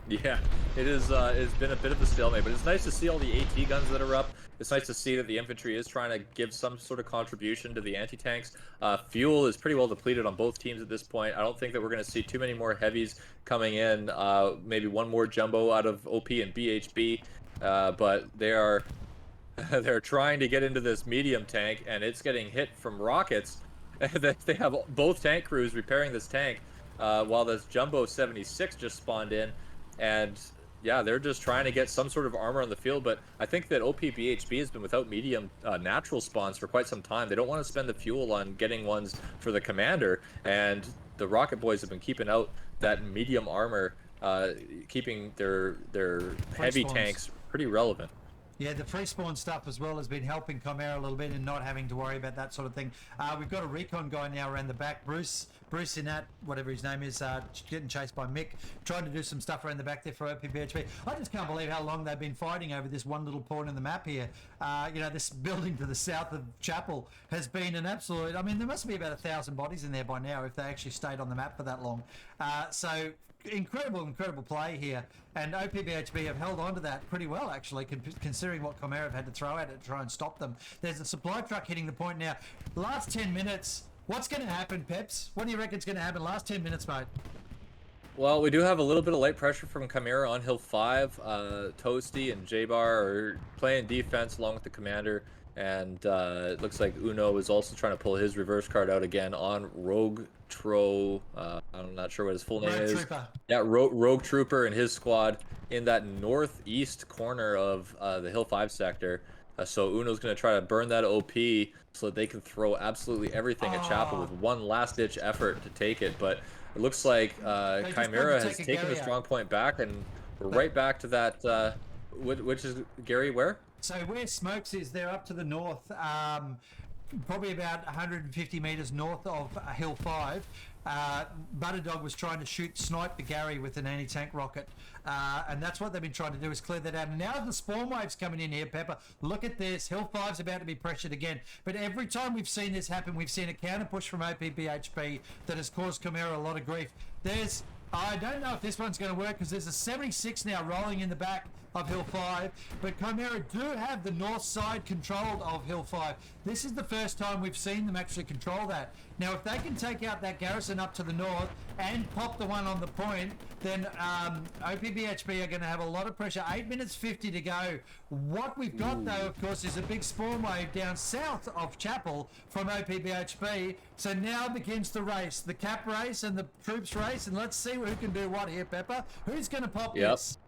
Yeah, it is. It's been a bit of a stalemate, but it's nice to see all the AT guns that are up. It's nice to see that the infantry is trying to give some sort of contribution to the anti-tanks. Fuel is pretty well depleted on both teams at this point. I don't think that we're going to see too many more heavies coming in. Maybe one more jumbo out of OP and BHB, but they're trying to get into this medium tank, and it's getting hit from rockets. They have both tank crews repairing this tank. while this Jumbo 76 just spawned in, and yeah, they're just trying to get some sort of armor on the field. But I think that OPBHB has been without medium natural spawns for quite some time. They don't want to spend the fuel on getting ones for the commander, and the Rocket Boys have been keeping out that medium armor, keeping their heavy tanks pretty relevant. Yeah, the free spawn stuff as well has been helping Chimera a little bit and not having to worry about that sort of thing. We've got a recon guy now around the back. Bruce in that, whatever his name is, getting chased by Mick, trying to do some stuff around the back there for OPBHB. I just can't believe how long they've been fighting over this one little point in the map here. This building to the south of Chapel has been an absolute... I mean, there must be about 1,000 bodies in there by now if they actually stayed on the map for that long. So incredible play here, and OPBHB have held on to that pretty well, actually, considering what Chimera have had to throw at it to try and stop them. There's a supply truck hitting the point now. Last 10 minutes, what's going to happen, Peps? What do you reckon is going to happen last 10 minutes, mate? Well, we do have a little bit of light pressure from Chimera on Hill 5. Toasty and J-Bar are playing defense along with the commander, and it looks like Uno is also trying to pull his reverse card out again on Rogue Tro. I'm not sure what his full name is. Trooper. Yeah, Rogue Trooper and his squad in that northeast corner of the Hill 5 sector. So Uno's going to try to burn that OP so that they can throw absolutely everything at Chapel with one last-ditch effort to take it. But it looks like Chimera has taken the strong point back, and we're right back to that, which is, Gary, where? So where Smokes is, they're up to the north, probably about 150 metres north of Hill 5. Butterdog was trying to snipe the Gary with an anti-tank rocket, and that's what they've been trying to do, is clear that out. And now the spawn wave's coming in here, Pepper. Look at this. Hill 5's about to be pressured again. But every time we've seen this happen, we've seen a counter push from OPBHB that has caused Chimera a lot of grief. I don't know if this one's going to work, because there's a 76 now rolling in the back of Hill 5, but Chimera do have the north side controlled of Hill 5. This is the first time we've seen them actually control that. Now, if they can take out that garrison up to the north and pop the one on the point, then OPBHB are going to have a lot of pressure. 8 minutes 50 to go. What we've got, though, of course, is a big spawn wave down south of Chapel from OPBHB. So now begins the race, the cap race and the troops race, and let's see who can do what here, Pepper. Who's going to pop this?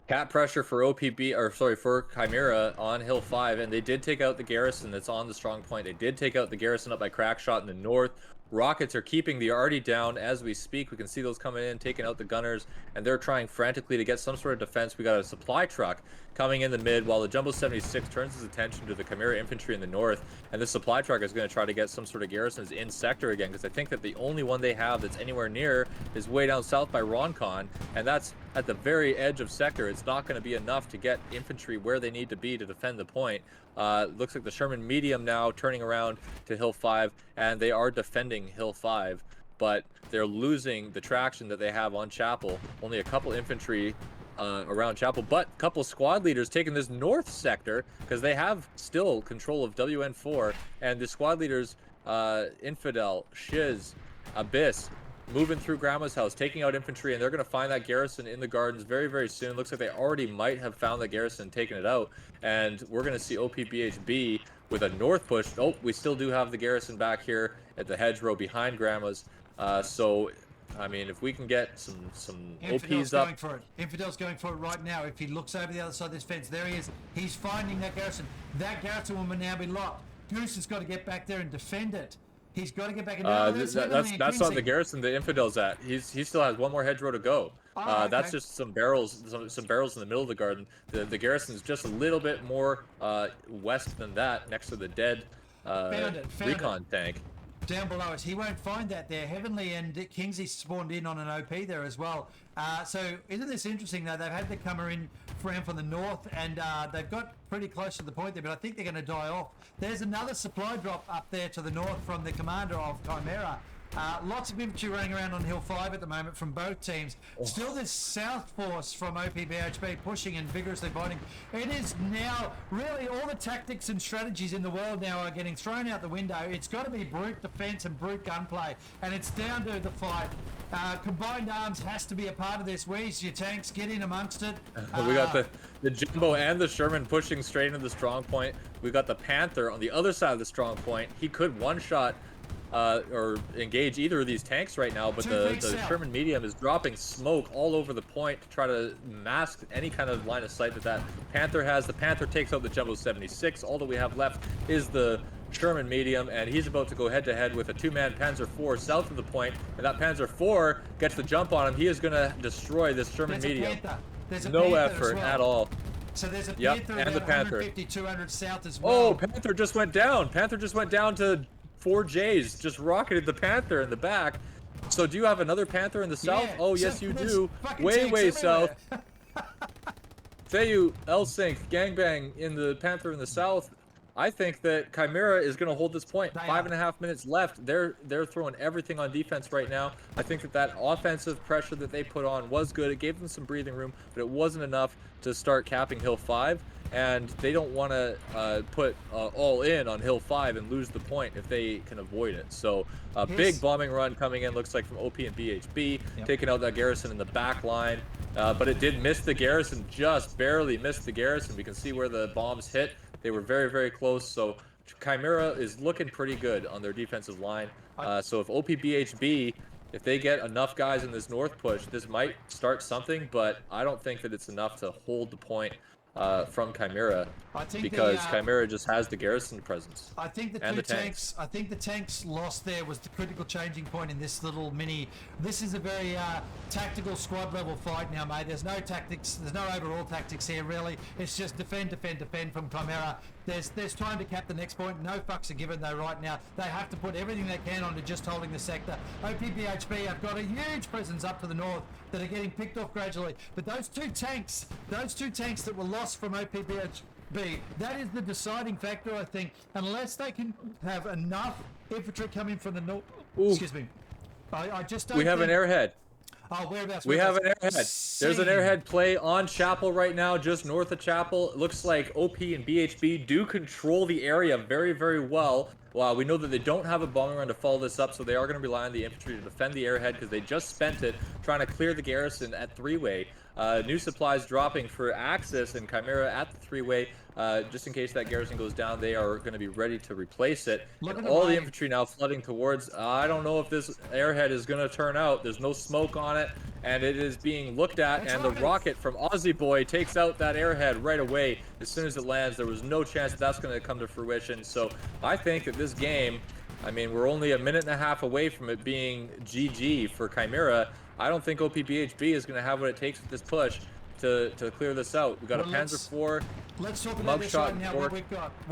Cap pressure for for Chimera on Hill 5, and they did take out the garrison that's on the strong point. They did take out the garrison up by Crackshot in the north. Rockets are keeping the arty down as we speak. We can see those coming in, taking out the gunners, and they're trying frantically to get some sort of defense. We got a supply truck coming in the mid, while the Jumbo 76 turns his attention to the Chimera infantry in the north, and this supply truck is going to try to get some sort of garrisons in sector again, because I think that the only one they have that's anywhere near is way down south by Roncon, and that's at the very edge of sector. It's not going to be enough to get infantry where they need to be to defend the point. Looks like the Sherman medium now turning around to Hill 5, and they are defending Hill 5, but they're losing the traction that they have on Chapel. Only a couple infantry around Chapel, but a couple squad leaders taking this north sector, because they have still control of WN4, and the squad leaders, Infidel, Shiz, Abyss, moving through Grandma's house, taking out infantry, and they're going to find that garrison in the gardens very, very soon. Looks like they already might have found the garrison and taken it out, and we're going to see OPBHB with a north push. Oh, we still do have the garrison back here at the hedgerow behind Grandma's. So, I mean, if we can get some Infidel's OPs up. going for it. Infidel's going for it right now. If he looks over the other side of this fence, there he is. He's finding that garrison. That garrison will now be locked. Goose has got to get back there and defend it. He's got to get back in. That's not the garrison the Infidel's at. He still has one more hedgerow to go. Okay. That's just some barrels, some barrels in the middle of the garden. The garrison's just a little bit more west than that, next to the dead recon tank. Down below us. He won't find that there. Heavenly and Kingsley spawned in on an OP there as well. So isn't this interesting, though? They've had the comer in from the north, and they've got pretty close to the point there, but I think they're going to die off. There's another supply drop up there to the north from the commander of Chimera. Lots of infantry running around on Hill 5 at the moment from both teams. Still this south force from OPBHB pushing and vigorously fighting. It is now really all the tactics and strategies in the world now are getting thrown out the window. It's got to be brute defense and brute gunplay, and it's down to the fight. Combined arms has to be a part of this. Where's your tanks? Get in amongst it. We got the Jumbo and the Sherman pushing straight into the strong point. We got the Panther on the other side of the strong point. He could one-shot or engage either of these tanks right now, but the Sherman medium is dropping smoke all over the point to try to mask any kind of line of sight that Panther has. The Panther takes out the Jumbo 76. All that we have left is the Sherman medium, and he's about to go head-to-head with a two-man Panzer IV south of the point, and that Panzer IV gets the jump on him. He is going to destroy this Sherman medium. No effort at all. So there's a Panther and the Panther. 150, 200 south as well. Oh, Panther just went down. Panther just went down to 4 Js. Just rocketed the Panther in the back. So do you have another Panther in the south? Yeah, oh, yes, you do. Way south. Feyu, Elsink, Gangbang in the Panther in the south. I think that Chimera is going to hold this point. 5.5 minutes left. They're throwing everything on defense right now. I think that offensive pressure that they put on was good. It gave them some breathing room, but it wasn't enough to start capping Hill 5. And they don't want to put all in on Hill 5 and lose the point if they can avoid it. So a big bombing run coming in, looks like, from OP and BHB, taking out that garrison in the back line. But it did miss the garrison, just barely missed the garrison. We can see where the bombs hit. They were very, very close. So Chimera is looking pretty good on their defensive line. So if OPBHB, if they get enough guys in this north push, this might start something, but I don't think that it's enough to hold the point from Chimera, because Chimera just has the garrison presence. I think the tanks. I think the tanks lost there was the critical changing point in this little mini. This is a very tactical squad level fight now, mate. There's no tactics. There's no overall tactics here, really. It's just defend from Chimera. There's time to cap the next point. No fucks are given though right now. They have to put everything they can onto just holding the sector. OPBHB have got a huge presence up to the north that are getting picked off gradually. But those two tanks that were lost from OPBHB, that is the deciding factor, I think. Unless they can have enough infantry coming from the north. Excuse me. I just don't. We have an airhead. Oh, whereabouts? We have an airhead. There's an airhead play on Chapel right now, just north of Chapel. It looks like OP and BHB do control the area very, very well. Wow, we know that they don't have a bombing run to follow this up, so they are going to rely on the infantry to defend the airhead, because they just spent it trying to clear the garrison at 3-way. New supplies dropping for Axis and Chimera at the 3-way. Just in case that garrison goes down, they are going to be ready to replace it. And all the infantry now flooding towards. I don't know if this airhead is going to turn out. There's no smoke on it, and it is being looked at. And the rocket from Aussie Boy takes out that airhead right away as soon as it lands. There was no chance that that's going to come to fruition. So I think that this game, I mean, we're only a minute and a half away from it being GG for Chimera. I don't think OPBHB is going to have what it takes with this push to clear this out. We've got a Panzer IV. Let's talk about this right now. What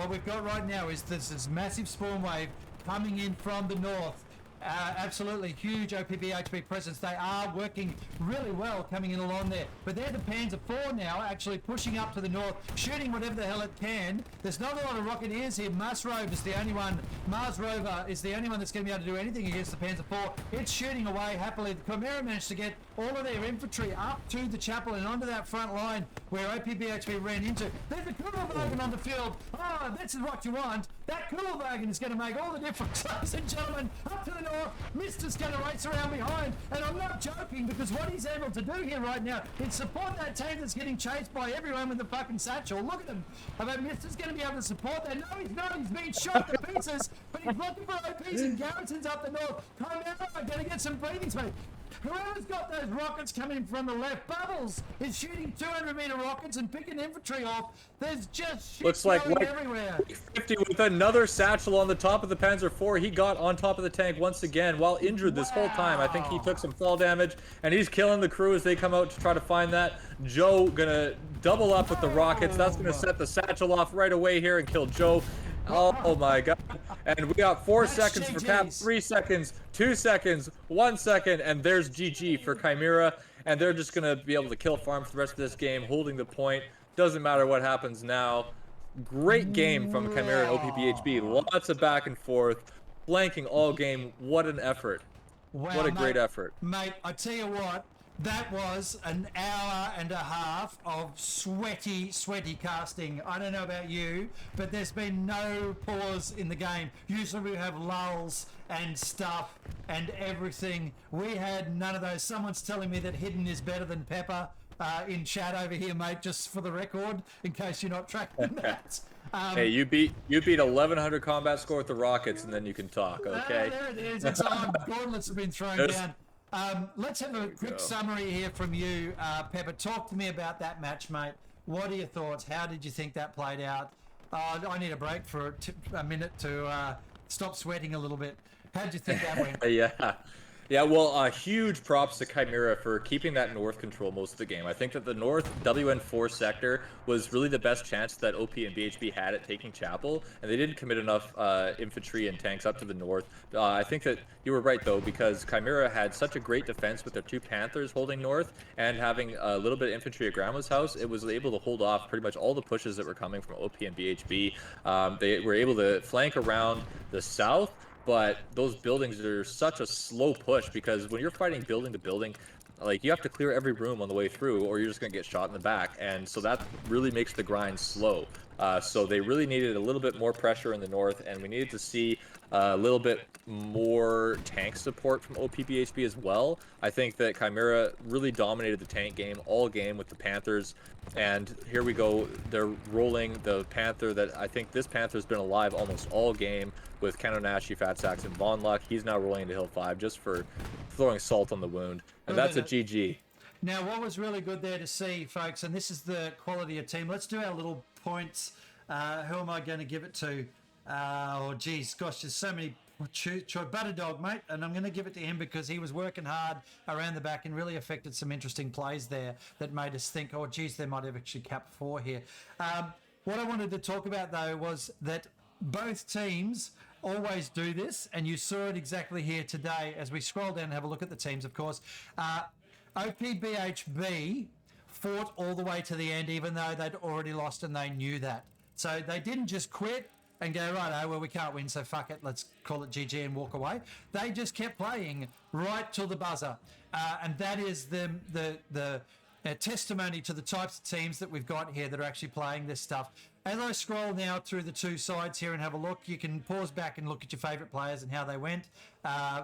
we've got right now is this massive spawn wave coming in from the north. Absolutely huge OPBHB presence. They are working really well coming in along there. But they're the Panzer IV now, actually pushing up to the north, shooting whatever the hell it can. There's not a lot of Rocketeers here. Mars Rover is the only one that's going to be able to do anything against the Panzer IV. It's shooting away happily. The Chimera managed to get all of their infantry up to the chapel and onto that front line where OPBHB ran into. There's a Kugelwagen on the field. Oh, this is what you want. That Kugelwagen is going to make all the difference, ladies and gentlemen. Up to the north. Mister's going to race around behind, and I'm not joking, because what he's able to do here right now is support that tank that's getting chased by everyone with the fucking satchel. Look at him. I mean, Mister's going to be able to support that. No, he's not. He's being shot to pieces, but he's looking for OPs and garrisons up the north. Chimera are going to get some breathing space. Whoever's got those rockets coming from the left, Bubbles is shooting 200-meter rockets and picking infantry off. There's just shit going everywhere. 50 with another satchel on the top of the Panzer IV. He got on top of the tank once again while injured this whole time. I think he took some fall damage, and he's killing the crew as they come out to try to find that. Joe gonna double up with the rockets. That's gonna set the satchel off right away here and kill Joe. Oh my god. And we got 4 seconds for cap, 3 seconds, 2 seconds, 1 second, and there's GG for Chimera. And they're just going to be able to kill farm for the rest of this game, holding the point. Doesn't matter what happens now. Great game from Chimera and OPBHB. Lots of back and forth, flanking all game. What an effort. Wow, what a great effort. Mate, I tell you what. That was an hour and a half of sweaty casting. I don't know about you, but there's been no pause in the game. Usually we have lulls and stuff and everything. We had none of those. Someone's telling me that hidden is better than pepper in chat over here, mate, just for the record, in case you're not tracking that. Hey, you beat 1100 combat score with the Rockets, and then you can talk. Okay. There it is. It's on. Gauntlets have been thrown down. Let's have a quick summary here from you, Pepper. Talk to me about that match, mate. What are your thoughts? How did you think that played out? I need a break for a minute to stop sweating a little bit. How did you think that went? Yeah. Yeah, well, huge props to Chimera for keeping that north control most of the game. I think that the north WN4 sector was really the best chance that OP and BHB had at taking Chapel, and they didn't commit enough infantry and tanks up to the north. I think that you were right, though, because Chimera had such a great defense with their 2 Panthers holding north and having a little bit of infantry at Grandma's house. It was able to hold off pretty much all the pushes that were coming from OP and BHB. They were able to flank around the south, but those buildings are such a slow push because when you're fighting building to building, like, you have to clear every room on the way through or you're just going to get shot in the back, and so that really makes the grind slow. So they really needed a little bit more pressure in the north, and we needed to see a little bit more tank support from OPBHB as well. I think that Chimera really dominated the tank game all game with the Panthers, and here we go. They're rolling the Panther that I think this Panther's been alive almost all game with Kanonashi, Fat Sacks, and Von Luck. He's now rolling into Hill 5 just for throwing salt on the wound, and that's a GG. Now, what was really good there to see, folks, and this is the quality of team. Let's do our little points. Who am I going to give it to? Geez, gosh, there's so many. Butterdog, mate, and I'm going to give it to him because he was working hard around the back and really affected some interesting plays there that made us think, oh, geez, they might have actually capped 4 here. What I wanted to talk about, though, was that both teams always do this, and you saw it exactly here today as we scroll down and have a look at the teams, of course. OPBHB fought all the way to the end, even though they'd already lost and they knew that. So they didn't just quit and go, right, well, we can't win, so fuck it, let's call it GG and walk away. They just kept playing right till the buzzer. And that is the testimony to the types of teams that we've got here that are actually playing this stuff. As I scroll now through the 2 sides here and have a look, you can pause back and look at your favourite players and how they went.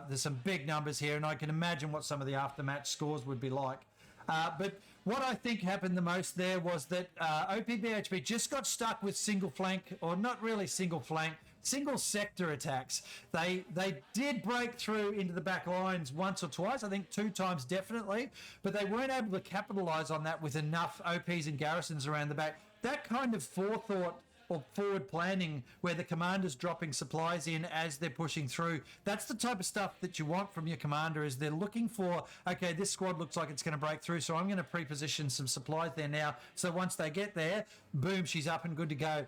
There's some big numbers here, and I can imagine what some of the after-match scores would be like. But what I think happened the most there was that OPBHB just got stuck with single flank, or not really single flank, single sector attacks. They did break through into the back lines once or twice, I think 2 times definitely, but they weren't able to capitalise on that with enough OPs and garrisons around the back. That kind of forethought or forward planning where the commander's dropping supplies in as they're pushing through, that's the type of stuff that you want from your commander. Is they're looking for, okay, this squad looks like it's going to break through, so I'm going to pre-position some supplies there now, so once they get there, boom, she's up and good to go.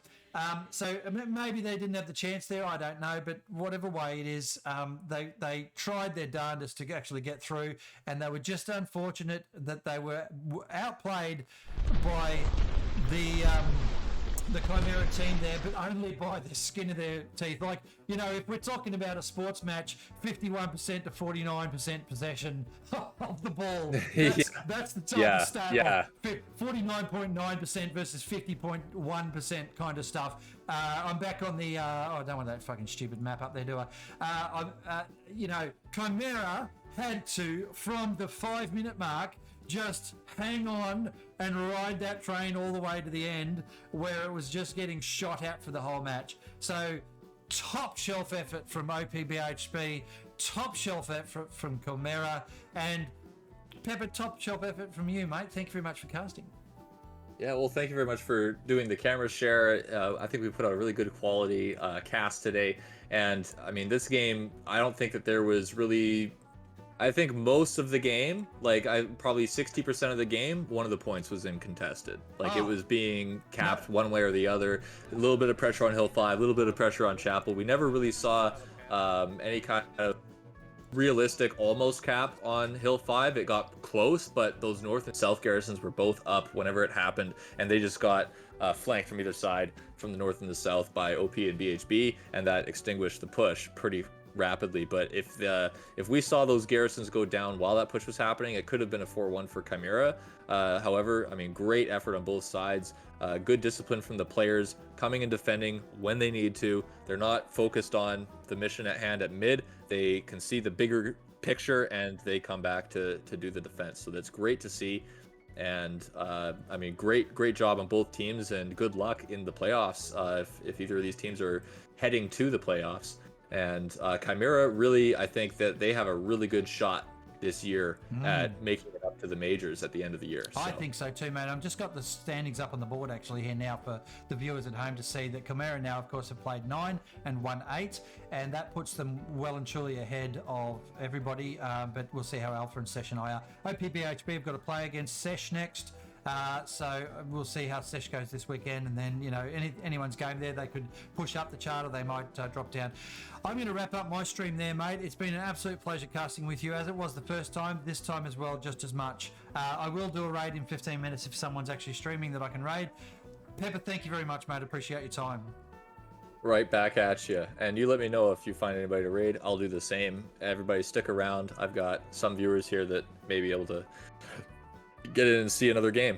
So maybe they didn't have the chance there, I don't know, but whatever way it is, they tried their darndest to actually get through, and they were just unfortunate that they were outplayed by the Chimera team there, but only by the skin of their teeth. Like, you know, if we're talking about a sports match, 51% to 49% possession of the ball. That's the type of stat. Yeah. 49.9% versus 50.1% kind of stuff. I'm back on the, I don't want that fucking stupid map up there, do I? You know, Chimera had to, from the 5-minute mark, just hang on and ride that train all the way to the end where it was just getting shot at for the whole match. So top shelf effort from OPBHB, top shelf effort from Chimera, and Pepper, top shelf effort from you, mate. Thank you very much for casting. Yeah, well, thank you very much for doing the camera share. I think we put out a really good quality cast today. And, I mean, this game, I don't think that there was really... I think most of the game, like probably 60% of the game, one of the points was uncontested. Like it was being capped one way or the other. A little bit of pressure on Hill 5, a little bit of pressure on Chapel. We never really saw any kind of realistic almost cap on Hill 5. It got close, but those north and south garrisons were both up whenever it happened, and they just got flanked from either side, from the north and the south, by OP and BHB, and that extinguished the push pretty rapidly. But if we saw those garrisons go down while that push was happening, it could have been a 4-1 for Chimera. However, I mean, great effort on both sides. Good discipline from the players, coming and defending when they need to. They're not focused on the mission at hand at mid. They can see the bigger picture and they come back to do the defense. So that's great to see. And I mean, great job on both teams, and good luck in the playoffs if either of these teams are heading to the playoffs. And Chimera, really, I think that they have a really good shot this year at making it up to the majors at the end of the year. So. I think so too, mate. I've just got the standings up on the board actually here now for the viewers at home to see that Chimera now, of course, have played 9 and won 8, and that puts them well and truly ahead of everybody. But we'll see how Alpha and Sesh and I are. OPBHB have got to play against Sesh next. So we'll see how Sesh goes this weekend, and then anyone's game there, they could push up the chart or they might drop down. I'm going to wrap up my stream there, mate. It's been an absolute pleasure casting with you, as it was the first time. This time as well, just as much. I will do a raid in 15 minutes if someone's actually streaming that I can raid. Pepper, thank you very much, mate. Appreciate your time. Right back at you. And you let me know if you find anybody to raid. I'll do the same. Everybody stick around. I've got some viewers here that may be able to get in and see another game.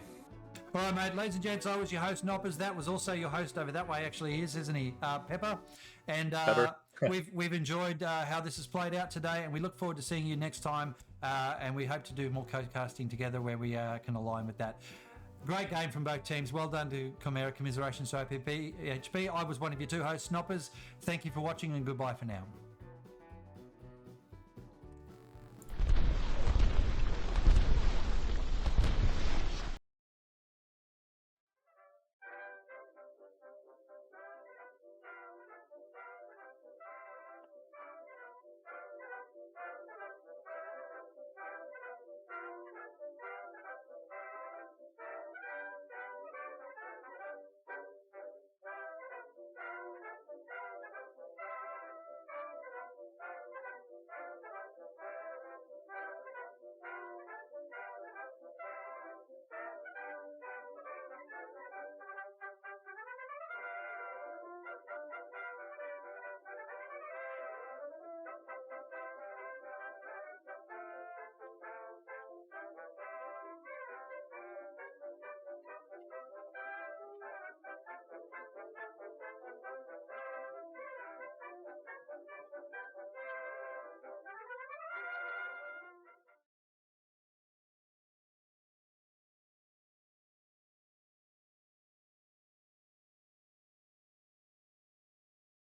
All right, mate. Ladies and gents, I was your host, Noppers. That was also your host over that way, actually, he is, isn't he? Pepper. And Pepper. we've enjoyed how this has played out today, and we look forward to seeing you next time. And we hope to do more co-casting together where we can align with that. Great game from both teams. Well done to Chimera. Commiserations to OPBHB. I was one of your two hosts, Noppers. Thank you for watching, and goodbye for now.